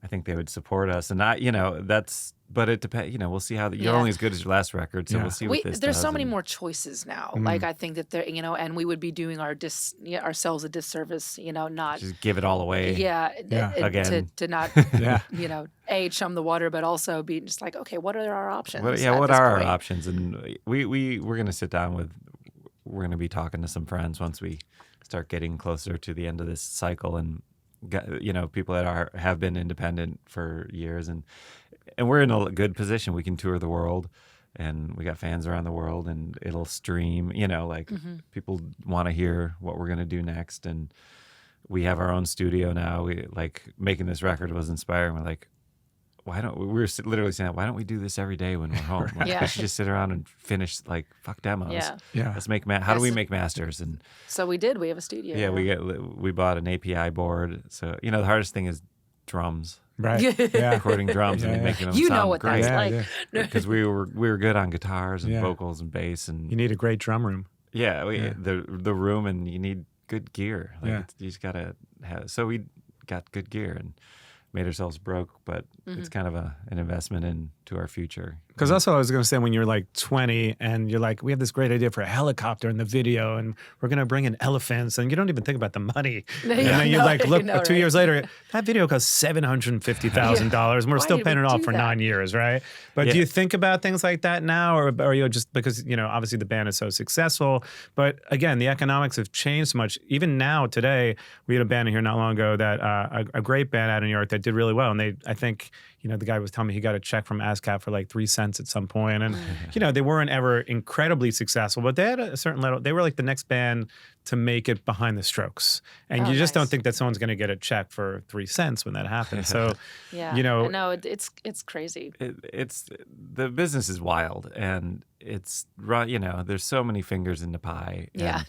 I think they would support us. And but it depends. We'll see how you're only as good as your last record, so we'll see what this There's does. so many more choices now. Like I think that there, and we would be doing ourselves a disservice, not just give it all away. Again, to not, chum the water, but also be just like, okay, what are our options? What are our options? And we're going to sit down we're going to be talking to some friends once we start getting closer to the end of this cycle, and people that have been independent for years, and we're in a good position. We can tour the world, and we got fans around the world, and it'll stream. People want to hear what we're going to do next, and we have our own studio now. We making this record was inspiring. We're like, we were literally saying, why don't we do this every day when we're home? We should just sit around and finish fuck demos. Yeah. Let's make how do we make masters? And so we did. We have a studio. Yeah, we bought an API board. So the hardest thing is drums. Right. Yeah. Recording drums and making them sound what great. that's like. Because we were good on guitars and vocals and bass, and you need a great drum room. Yeah, the room, and you need good gear. You just gotta have. So we got good gear and made ourselves broke, but it's kind of an investment into our future. Because also I was going to say, when you're 20 and you're like, we have this great idea for a helicopter in the video, and we're going to bring in elephants, and you don't even think about the money. And then you look, 2 years later, that video costs $750,000, and we're still paying it off for 9 years, right? But do you think about things like that now, or are you just, because, obviously the band is so successful, but again, the economics have changed so much. Even now, today, we had a band in here not long ago that, a great band out of New York that did really well, and I think, the guy was telling me he got a check from ASCAP for 3 cents at some point. And, they weren't ever incredibly successful, but they had a certain level. They were the next band to make it behind the Strokes. And you just don't think that someone's going to get a check for 3 cents when that happens. So, no, it's crazy. It's the business is wild, and it's, there's so many fingers in the pie. Yeah.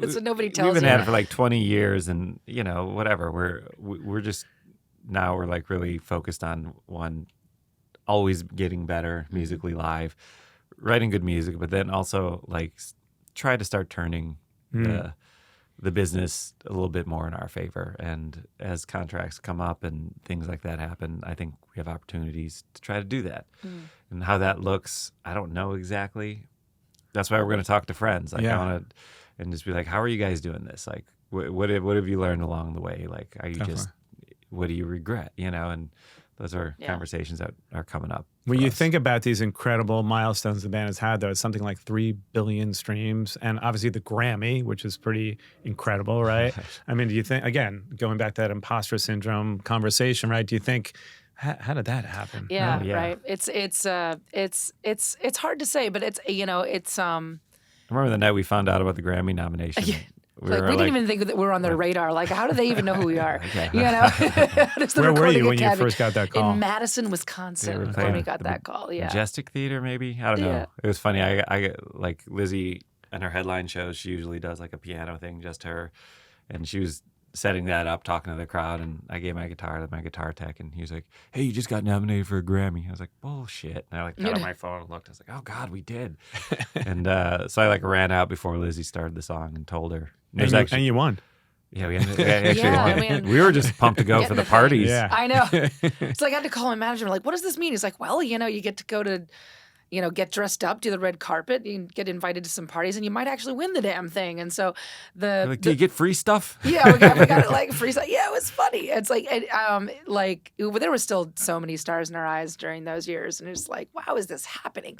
So nobody tells you. We've been at it for 20 years, and, whatever. We're just, now we're really focused on always getting better musically live, writing good music, but then also try to start turning the business a little bit more in our favor. And as contracts come up and things like that happen, I think we have opportunities to try to do that. And how that looks, I don't know exactly. That's why we're going to talk to friends. I want to, and just be how are you guys doing this? What have you learned along the way? Are you just, what do you regret? And those are conversations that are coming up. When you think about these incredible milestones the band has had, though, it's something like 3 billion streams, and obviously the Grammy, which is pretty incredible, right? I mean, do you think, again, going back to that imposter syndrome conversation, right? Do you think, how did that happen? Yeah, right. It's hard to say, but it's. I remember the night we found out about the Grammy nomination. We didn't even think that we were on their radar. How do they even know who we are? Where were you when you first got that call? In Madison, Wisconsin, when we got that call. Yeah, Majestic Theater, maybe. I don't know. It was funny. I Lzzy and her headline shows. She usually does a piano thing, just her, and she was setting that up, talking to the crowd, and I gave my guitar to my guitar tech, and he was like, "Hey, you just got nominated for a Grammy." I was like, "Bullshit!" And I got on my phone and looked. I was like, "Oh God, we did!" And so I ran out before Lzzy started the song and told her. And you won. Yeah, we actually won. We were just pumped to go for the parties. Yeah. I know. So I had to call my manager. I'm like, "What does this mean?" He's like, "Well, you get to go to." Get dressed up, do the red carpet, you get invited to some parties, and you might actually win the damn thing. And so do you get free stuff? Yeah, we got it free stuff. Yeah, it was funny. It's there was still so many stars in our eyes during those years, and it's wow, is this happening?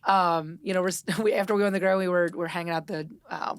After we won the Grammy, we're hanging out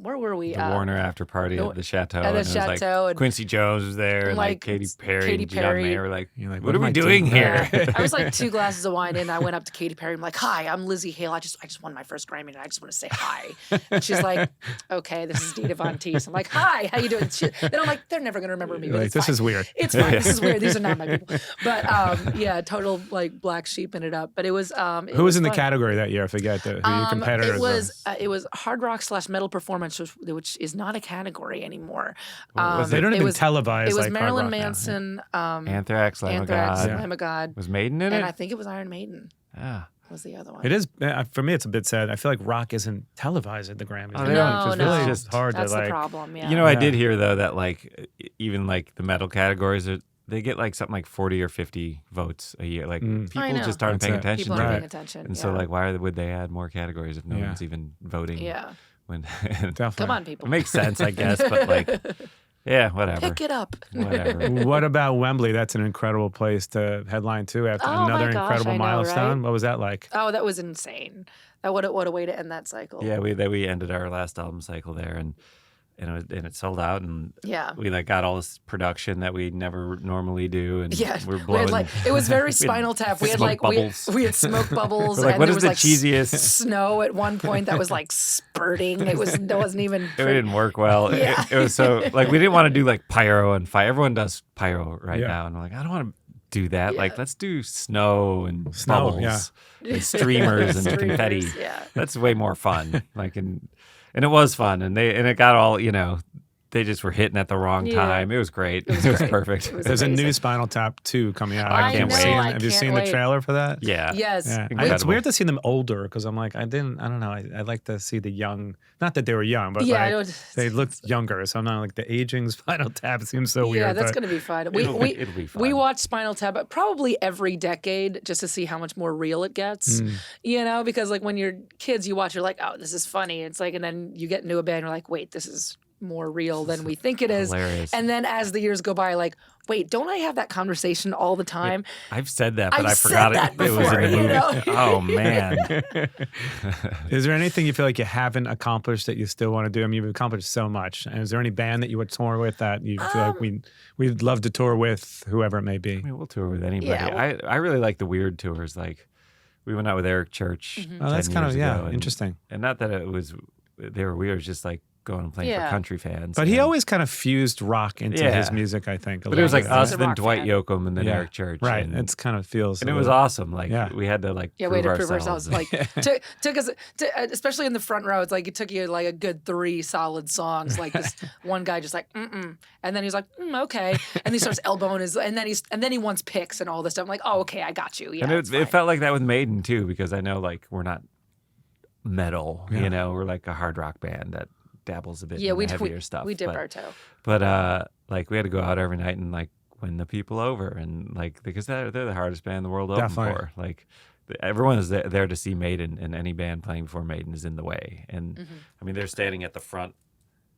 where were we? The Warner after party at the Chateau. At the Chateau. And Quincy Jones was there, and Katy Perry and John Mayer were you're what are we doing here? I was 2 glasses of wine in. I went up to Katy Perry. I'm like, "Hi, I'm Lzzy Hale. I just won my first Grammy, and I just want to say hi." And she's like, "Okay, this is Dita Von Teese." I'm like, "Hi, how you doing?" Then I'm like, "They're never gonna remember me." But this is weird. It's fine. This is weird. These are not my people. But total black sheep in it up. But it was. Who was in the category that year? I forget who your competitors were. It was hard rock / metal performance, which is not a category anymore. They don't even televise. It was hard Marilyn rock Manson, Anthrax, Lamb of God. Lamb of God. Was Maiden in it? And I think it was Iron Maiden. Yeah. was the other one. It is for me. It's a bit sad. I feel like rock isn't televised at the Grammys. Oh, You they know? don't. It's really No. just hard That's to the like. problem. Yeah. You know, I Yeah. did hear though that like even like the metal categories they get like something like 40 or 50 votes a year. Like I people know. just aren't That's paying it. attention People to aren't it. paying attention. And yeah. so like would they add more categories if no Yeah. one's even voting? Yeah. When Definitely. Come on, people. it makes sense, I guess, but like yeah, whatever. Pick it up. Whatever. What about Wembley? That's an incredible place to headline too. After Oh, my another gosh, incredible I know, milestone. right? What was that like? Oh, that was insane. That what a way to end that cycle. Yeah, we ended our last album cycle there and it sold out and Yeah. we like got all this production that we never normally do and Yeah, we're we blowing had like it was very we had Spinal Tap. We had smoke like bubbles. we had smoke bubbles. We're like, and what there is was the like cheesiest? snow at one point that was like spurting. It wasn't even. It didn't work well. Yeah. It was so like we didn't want to do like pyro and fire. Everyone does pyro right Yeah. now, and we're like, I don't want to do that. Yeah. Like, let's do snow and Snow, bubbles yeah. and streamers and Streamers, confetti. Yeah. That's way more fun. Like, and it was fun, and it got all they just were hitting at the wrong Yeah. time. It was great. It was great. perfect. It was There's a new amazing. Spinal Tap 2 coming out. I can't know, wait. I Have you can't seen wait. the trailer for that? Yeah. Yes. Yeah. Incredible. It's weird to see them older because I'm like, I don't know. I like to see the young, not that they were young, but Yeah, I like, don't- they looked younger. So I'm not like the aging Spinal Tap seems so weird. Yeah, that's but going to be fun. It'll be fun. We watch Spinal Tap probably every decade just to see how much more real it gets. Because like when you're kids, you watch, you're like, oh, this is funny. It's like, and then you get into a band, you're like, wait, this is more real than we think it is. hilarious. And then as the years go by, like, wait, don't I have that conversation all the time? I've said that, but I've I forgot said it. that It was in the before, movie. Oh man. Is there anything you feel like you haven't accomplished that you still want to do? I mean, you've accomplished so much. And is there any band that you would tour with that you feel like we'd love to tour with, whoever it may be? I mean, we'll tour with anybody. Yeah, I really like the weird tours. Like we went out with Eric Church. Oh, that's 10 kind of years ago, and- interesting. And not that they were weird. It's just like going and playing for Yeah. country fans. But he and- always kind of fused rock into Yeah. his music, I think. But it was like he's us, a then rock Dwight fan. Yoakam, and then Yeah. Eric Church. Right. And, It's kind of feels. and a it was little- awesome. Like Yeah. we had to like Yeah, prove we had to ourselves. prove ourselves. Like, took us, especially in the front row. It's like it took you like a good 3 solid songs. Like this one guy just like, and then he's like, okay, and he starts elbowing his, and then he wants picks and all this stuff. I'm like, oh, okay, I got you. Yeah, and it's it fine. felt like that with Maiden too, because I know like we're not metal. Yeah. We're like a hard rock band that dabbles a bit Yeah, in we the heavier stuff. we dip but, our toe. But like we had to go out every night and like win the people over, and like because they're the hardest band in the world to open Definitely. for. Like everyone is there to see Maiden, and any band playing before Maiden is in the way. And I mean they're standing at the front,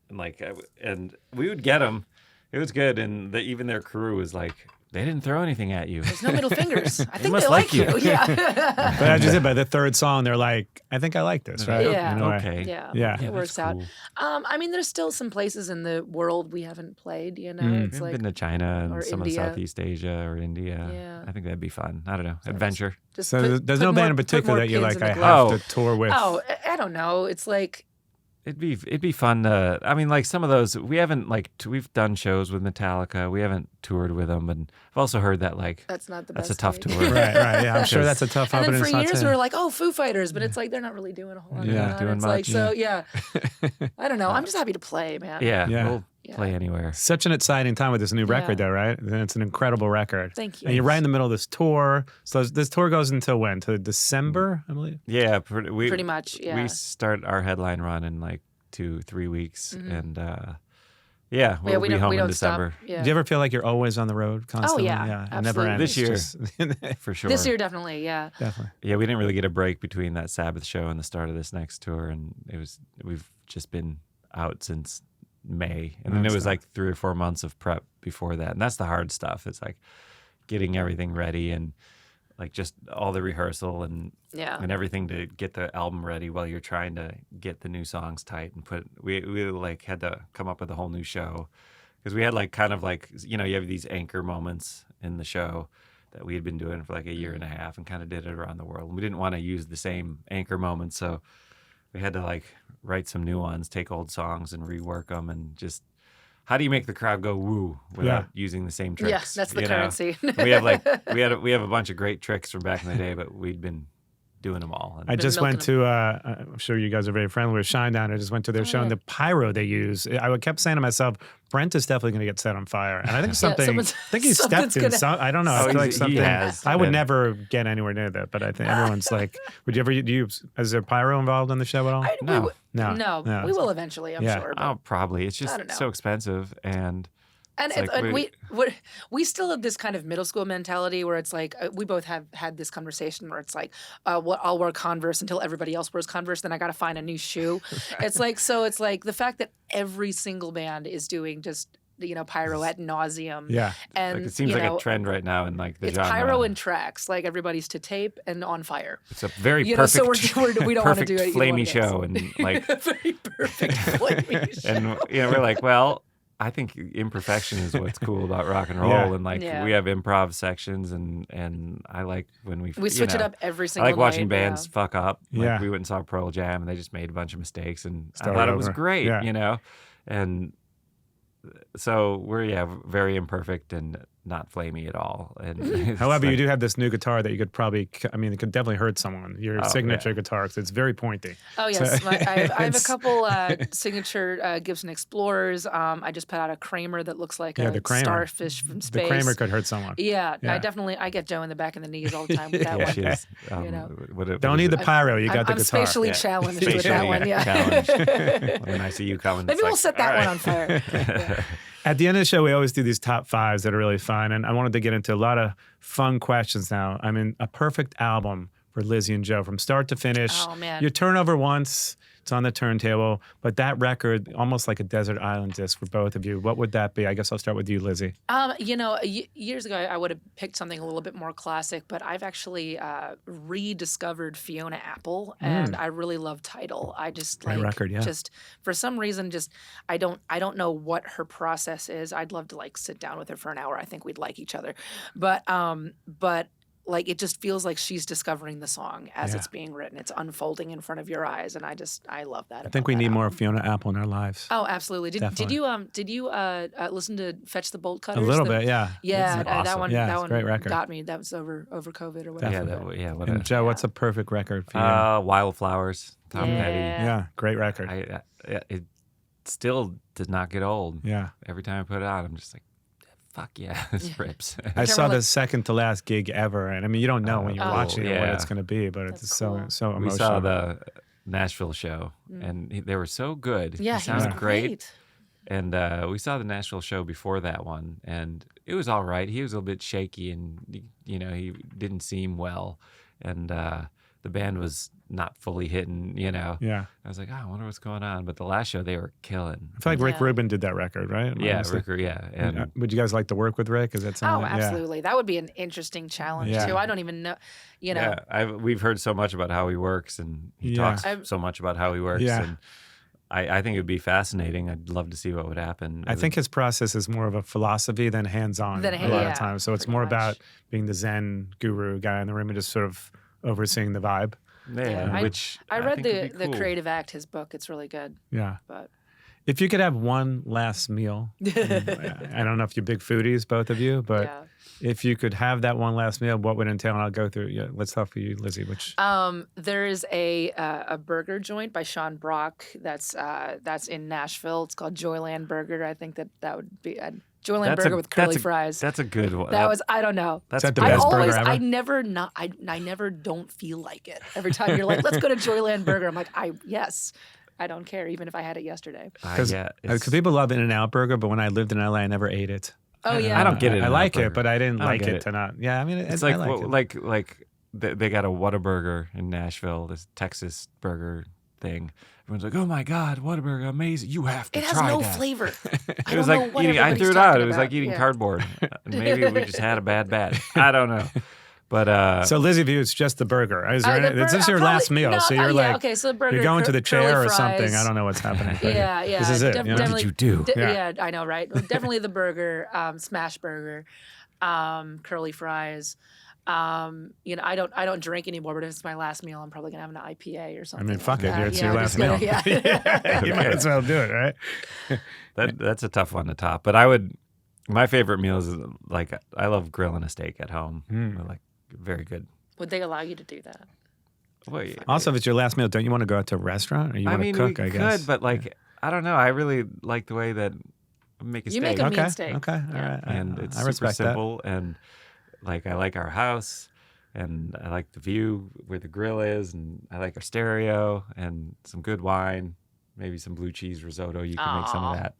and like and we would get them. It was good, and even their crew was like. They didn't throw anything at you. There's no middle fingers. I think must they like like you. you. Yeah. But as you said, by the third song, they're like, I think I like this, right? Yeah. In a way. Okay. Yeah. Yeah. It that's works out. cool. I mean, there's still some places in the world we haven't played, It's We've like been to China or and some India. of Southeast Asia or India. Yeah. I think that'd be fun. I don't know. Adventure. just So put- there's put no more- band in put particular more that you're pins like, in the I glove. have to tour with. Oh, I don't know. It's like It'd be fun to. I mean, like some of those we haven't we've done shows with Metallica. We haven't toured with them, and I've also heard that like that's not the that's best. a tough thing. tour. Right, right. Yeah, I'm sure that's a tough And then opening. for It's not years to- we were like, oh, Foo Fighters, but it's like they're not really doing a whole lot. Yeah, of that. doing It's like much. so, yeah. I don't know. I'm just happy to play, man. Yeah, Yeah. we'll Yeah. play anywhere. Such an exciting time with this new record, Yeah. though, right? And it's an incredible record. Thank you. And you're right in the middle of this tour. So this tour goes until when? To December, I believe. Yeah, Pretty much, yeah. We start our headline run in like 2-3 weeks, and Yeah, we'll we be don't home we in don't December stop. Yeah. Do you ever feel like you're always on the road constantly? yeah, It never absolutely. ends. This year. Just- for sure. This year definitely, yeah. definitely. Yeah, we didn't really get a break between that Sabbath show and the start of this next tour, and we've just been out since May, and then it was Nonstop. like 3 or 4 months of prep before that, and that's the hard stuff. It's like getting everything ready and like just all the rehearsal and Yeah. everything to get the album ready while you're trying to get the new songs tight and we like had to come up with a whole new show because we had like kind of like you have these anchor moments in the show that we had been doing for like a year and a half and kind of did it around the world. And we didn't want to use the same anchor moments, so we had to like write some new ones, take old songs and rework them, and just how do you make the crowd go woo without using the same tricks? Yeah, that's the you know? currency. we have a bunch of great tricks from back in the day, but we'd been doing them all. And I just milking went to, I'm sure you guys are very friendly with Shinedown. I just went to their show, and the pyro they use, I kept saying to myself, Brent is definitely going to get set on fire. And I think I think he stepped in some, I don't know. I feel like something, I would never get anywhere near that, but I think everyone's like, is there pyro involved in the show at all? No. We will eventually, I'm sure. Oh, probably. It's just so expensive. And we still have this kind of middle school mentality where it's like we both have had this conversation where it's like, I'll wear Converse until everybody else wears Converse, then I got to find a new shoe. It's like the fact that every single band is doing just pyro ad nauseum. Yeah, and it seems like a trend right now in like the it's genre. pyro in tracks, like everybody's to tape and on fire. It's a very perfect, so we don't want to do it. Flamey show and like very perfect flamey show. And we're like, well, I think imperfection is what's cool about rock and roll, and like we have improv sections, and I like when we switch it up every single. I like watching night, bands fuck up. Like we went and saw Pearl Jam, and they just made a bunch of mistakes, and I thought it was great, and so we're very imperfect and not flamey at all. And however, you do have this new guitar that you could probably, it could definitely hurt someone. Your signature guitar, because it's very pointy. Oh yes, so, I have a couple signature Gibson Explorers. I just put out a Kramer that looks like a starfish from space. The Kramer could hurt someone. Yeah. I get Joe in the back of the knees all the time with that one. She is, don't need the pyro. You got the guitar. I'm spatially challenged with that one. Challenged. When I see you coming, maybe we'll set that one on fire. At the end of the show, we always do these top fives that are really fun, and I wanted to get into a lot of fun questions now. I mean, a perfect album for Lzzy and Joe from start to finish. Oh, man. You turn over once, it's on the turntable, but that record, almost like a desert island disc for both of you. What would that be? I guess I'll start with you, Lzzy. Years ago, I would have picked something a little bit more classic, but I've actually rediscovered Fiona Apple, and I really love Tidal. I just Great record, just for some reason, I don't know what her process is. I'd love to sit down with her for an hour. I think we'd like each other, but like it just feels like she's discovering the song as it's being written. It's unfolding in front of your eyes, and I love that. I think we need more Fiona Apple in our lives. Oh, absolutely. Did you listen to Fetch the Bolt Cutters? A little bit, yeah. Yeah, awesome. that one. Yeah, that one great record. got me. That was over COVID or whatever. And Joe, what's a perfect record for you? Wildflowers, Tom Petty. Yeah, great record. It still did not get old. Yeah. Every time I put it out, I'm just like, fuck yeah, this rips. I saw the second to last gig ever, and I mean, you don't know when you're watching it what it's going to be, but it's cool. so emotional. We saw the Nashville show, and they were so good. Yeah, he sounded great. And we saw the Nashville show before that one, and it was all right. He was a little bit shaky, and he didn't seem well, and the band was not fully hitting. Yeah. I was like, I wonder what's going on. But the last show, they were killing. I feel like Rick Rubin did that record, right? Rick. Yeah. And would you guys like to work with Rick? Is that something? Absolutely. That would be an interesting challenge too. I don't even know. We've heard so much about how he works, and he talks so much about how he works. Yeah. And I think it would be fascinating. I'd love to see what would happen. I think his process is more of a philosophy than hands-on a lot of times. So it's more about being the Zen guru guy in the room and just sort of overseeing the vibe. Yeah. I read the cool. Creative Act, his book. It's really good. Yeah. But if you could have one last meal, I don't know if you're big foodies, both of you, but if you could have that one last meal, what would it entail? And I'll go through. Yeah, let's talk for you, Lzzy. Which there is a burger joint by Sean Brock that's in Nashville. It's called Joyland Burger. I think that would be a Joyland Burger with curly fries. That's a good one. I don't know. That's the best burger ever. I never don't feel like it. Every time you're like, let's go to Joyland Burger, I'm like, yes. I don't care, even if I had it yesterday. Because people love In-N-Out Burger, but when I lived in LA, I never ate it. Oh yeah, I don't get it. I like it, but I didn't like it to not. Yeah, I mean, it's like they got a Whataburger in Nashville, this Texas burger thing. Everyone's like, "Oh my God, Whataburger, amazing! You have to try that." It has no flavor. It was like eating. I threw it out. It was like eating cardboard. Maybe we just had a bad batch. I don't know. But so Lzzy view, it's just the burger. Is this is your last meal? So you're so the burger, you're going to the chair or fries. something. I don't know what's happening. Yeah. This is it. What did you do? Yeah, I know, right? Definitely the burger, smash burger, curly fries. I don't drink anymore, but if it's my last meal, I'm probably gonna have an IPA or something. I mean, fuck it, it's your last meal. You might as well do it, right? That's a tough one to top. But my favorite meal is I love grilling a steak at home. Like very good. Would they allow you to do that? Wait, Also, if it's your last meal, don't you want to go out to a restaurant or you I want to mean, cook? we I guess. could, but like, I don't know. I really like the way that I make a You steak. make a mean Okay. steak. Okay. All Yeah. right. And it's I super respect simple, and like I like our house, and I like the view where the grill is, and I like our stereo and some good wine, maybe some blue cheese risotto. You can make some Aw. of that.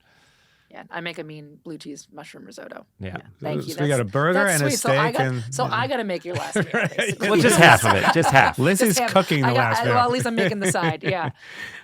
Yeah, I make a mean blue cheese mushroom risotto. Yeah. Thank you. So we got a burger that's and a sweet. steak So I got to make your last meal. Basically. Well, just half of it. Just half. that. Lizzie's Just have- cooking the I got- last meal. Well, at least I'm making the side. Yeah,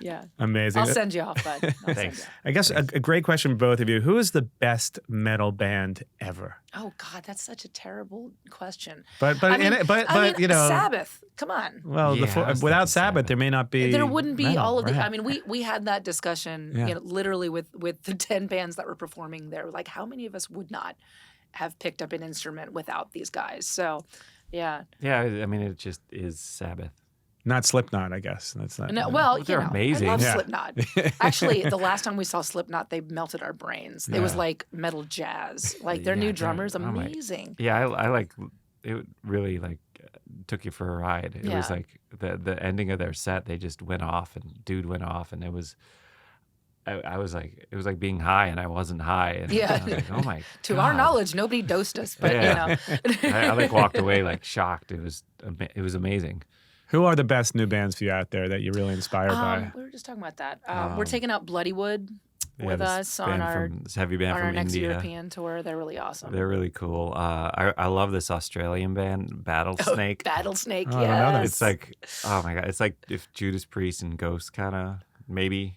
yeah. Amazing. I'll send you off, bud. I'll send Thanks. you off. I guess a great question for both of you. Who is the best metal band ever? Oh God, that's such a terrible question. But I mean, you know, Sabbath. Come on. well, Yeah, I was without thinking Sabbath, Sabbath. there may not be. There wouldn't be metal, all of the. right. I mean, we had that discussion, Yeah. you know, literally with the 10 bands that were performing there. Like, how many of us would not have picked up an instrument without these guys? So, yeah. Yeah, I mean, it just is Sabbath. Not Slipknot, I guess. That's not. No, well, They're you know, amazing. I love Yeah. Slipknot. Actually, the last time we saw Slipknot, they melted our brains. It was Yeah. like metal jazz. Like their Yeah, new they're- drummer's oh my- amazing. Yeah, I like it. Really like took you for a ride. It was Yeah. like the ending of their set. They just went off, and dude went off, and it was. I was like, it was like being high, and I wasn't high. And Yeah. I was like, oh my. To our God. knowledge, nobody dosed us, but Yeah. you know. I like walked away like shocked. It was amazing. Who are the best new bands for you out there that you're really inspired by? We were just talking about that. We're taking out Bloodywood with this us on band our this heavy band on our from next India. European tour. They're really awesome. They're really cool. I love this Australian band, Battlesnake. Battlesnake, Oh, I don't know them. yes. It's like, oh my god, it's like if Judas Priest and Ghost kind of maybe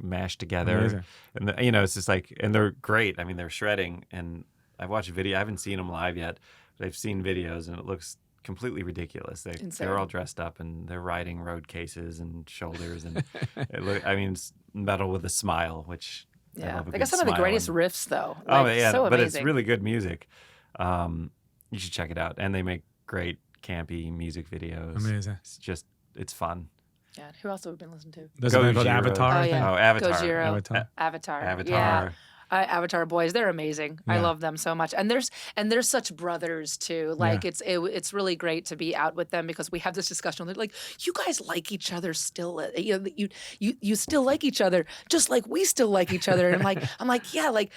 mashed together. Amazing. And you know, it's just like, and they're great. I mean, they're shredding. And I've watched a video. I haven't seen them live yet, but I've seen videos, and it looks completely ridiculous. Insane. They're all dressed up, and they're riding road cases and shoulders, and I mean, it's metal with a smile, which I yeah. love a They good got some of the smile greatest and- riffs, though. Oh Like, yeah, so but amazing. it's really good music. You should check it out, and they make great campy music videos. Amazing. It's fun. Yeah. Who else have we been listening to? There's a band called Gojira. Avatar. Oh, I think. yeah. Oh, Avatar. Gojira. Avatar. Avatar. Avatar. Yeah. Avatar boys, they're amazing. I Yeah. love them so much, and they're such brothers too. Like Yeah. it's really great to be out with them because we have this discussion. They're like, you guys like each other still. You know, you still like each other just like we still like each other. And I'm like, yeah, like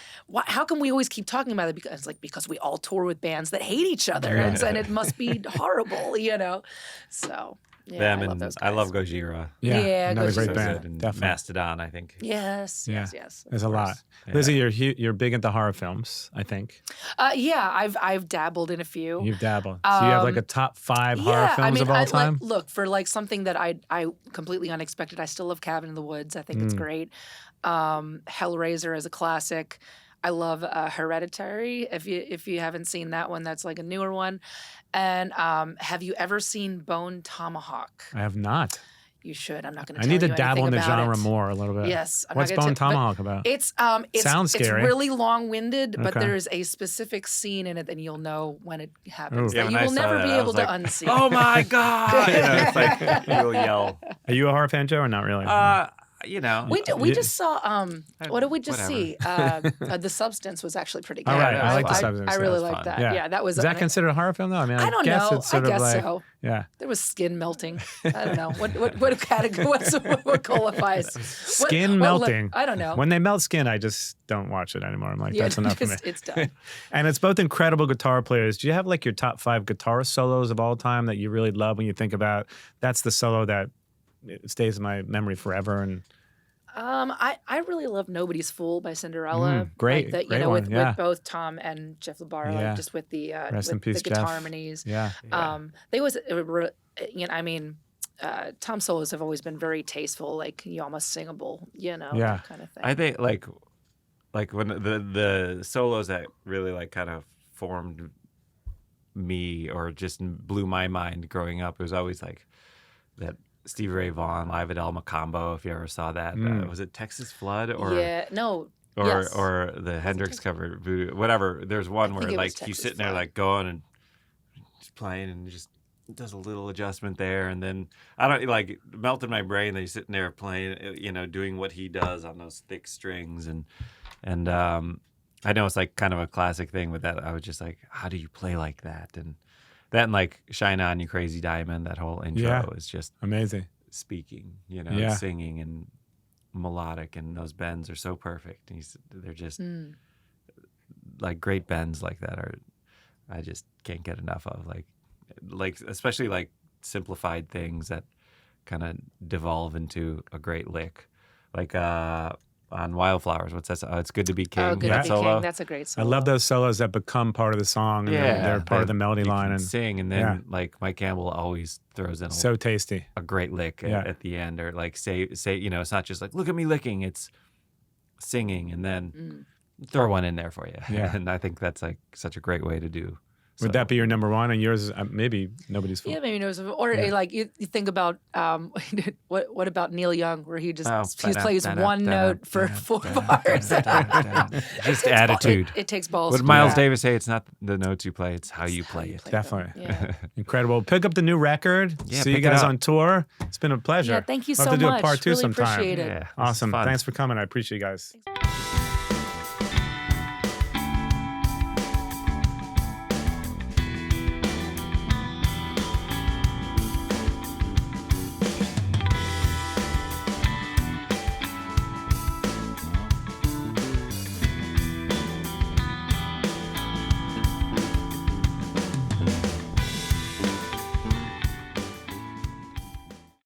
how can we always keep talking about it? Because it's like because we all tour with bands that hate each other, and it must be horrible, you know. So yeah, Them I love and those I guys. love Gojira. Yeah, another Gojira's great so band. good. And Definitely. Mastodon, I think. Yes, Yeah. yes. There's a of lot. course. Yeah. Lizzie, you're big into horror films, I think. Yeah, I've dabbled in a few. You've dabbled. So you have like a top 5 horror films of all time? Look, for like something that I completely unexpected, I still love Cabin in the Woods. I think it's great. Hellraiser is a classic. I love Hereditary. If you haven't seen that one, that's like a newer one. And have you ever seen Bone Tomahawk? I have not. You should. I'm not going to. I need to dabble in the about genre it. more a little bit. Yes. I'm not What's gonna Bone tell- but Tomahawk about? It's Sounds scary. It's really long-winded, but Okay. there's a specific scene in it, and you'll know when it happens. Ooh. Yeah, that when you I will saw never that, be I able was to like, unsee. Oh my god! You know, it's like you'll yell. Are you a horror fan, Joe, or not really? You know. We just saw what did we just Whatever. see? The Substance was actually pretty good. All right, I like The Substance. I really That was liked fun. that. Yeah, that was. Is that considered a horror film, though? I mean, I don't guess know. it's sort I guess of like, so. yeah. There was skin melting. I don't know what category. What qualifies? Skin melting. I don't know. When they melt skin, I just don't watch it anymore. I'm like, that's enough for me. It's done. And it's both incredible guitar players. Do you have like your top 5 guitar solos of all time that you really love when you think about that's the solo that stays in my memory forever? And I really love Nobody's Fool by Cinderella. great, Like great one, yeah. with both Tom and Jeff LaBarre, Yeah. like just with the Rest in with peace, the guitar Jeff. harmonies. yeah. They was you know, I mean, Tom solos have always been very tasteful, like you almost singable, you know, Yeah. that kind of thing. I think like when the solos that really like kind of formed me or just blew my mind growing up, it was always like that Stevie Ray Vaughan live at El Macambo, if you ever saw that. Was it Texas Flood or yeah, no. or yes. or the Hendrix cover Voodoo, whatever. There's one think where it was like he's Texas sitting there Flood. like going and just playing and just does a little adjustment there, and then I don't like melted my brain that he's sitting there playing, you know, doing what he does on those thick strings, and I know it's like kind of a classic thing with that. I was just like, how do you play like that? And That and like Shine On You Crazy Diamond, that whole intro is just amazing. speaking, Yeah. singing and melodic, and those bends are so perfect. They're just like great bends like that I just can't get enough of. Like especially like simplified things that kind of devolve into a great lick. Like on Wildflowers, what's that? It's Good to Be King. Oh, Good Yeah. to Be solo. King. That's a great I solo. love those solos that become part of the song. And they're part of the melody you line. can And sing, and then like Mike Campbell always throws in so tasty. a great lick at the end, or like say it's not just like look at me licking, it's singing and then throw one in there for you. Yeah. And I think that's like such a great way to do. Would that be your number one? And yours is maybe Nobody's Fool? Yeah, maybe knows. Or like you think about what about Neil Young, where he just he plays one note for 4 bars. Just attitude. It takes balls. What to did do Miles that. Davis say? It's not the notes you play; it's how you play it. Definitely. Yeah. Incredible. Pick up the new record. Yeah, See you pick it guys up. on tour. It's been a pleasure. Yeah, thank you We'll so have to do much. a part 2 really sometime. appreciate it. Yeah, this is Awesome. fun. Thanks for coming. I appreciate you guys.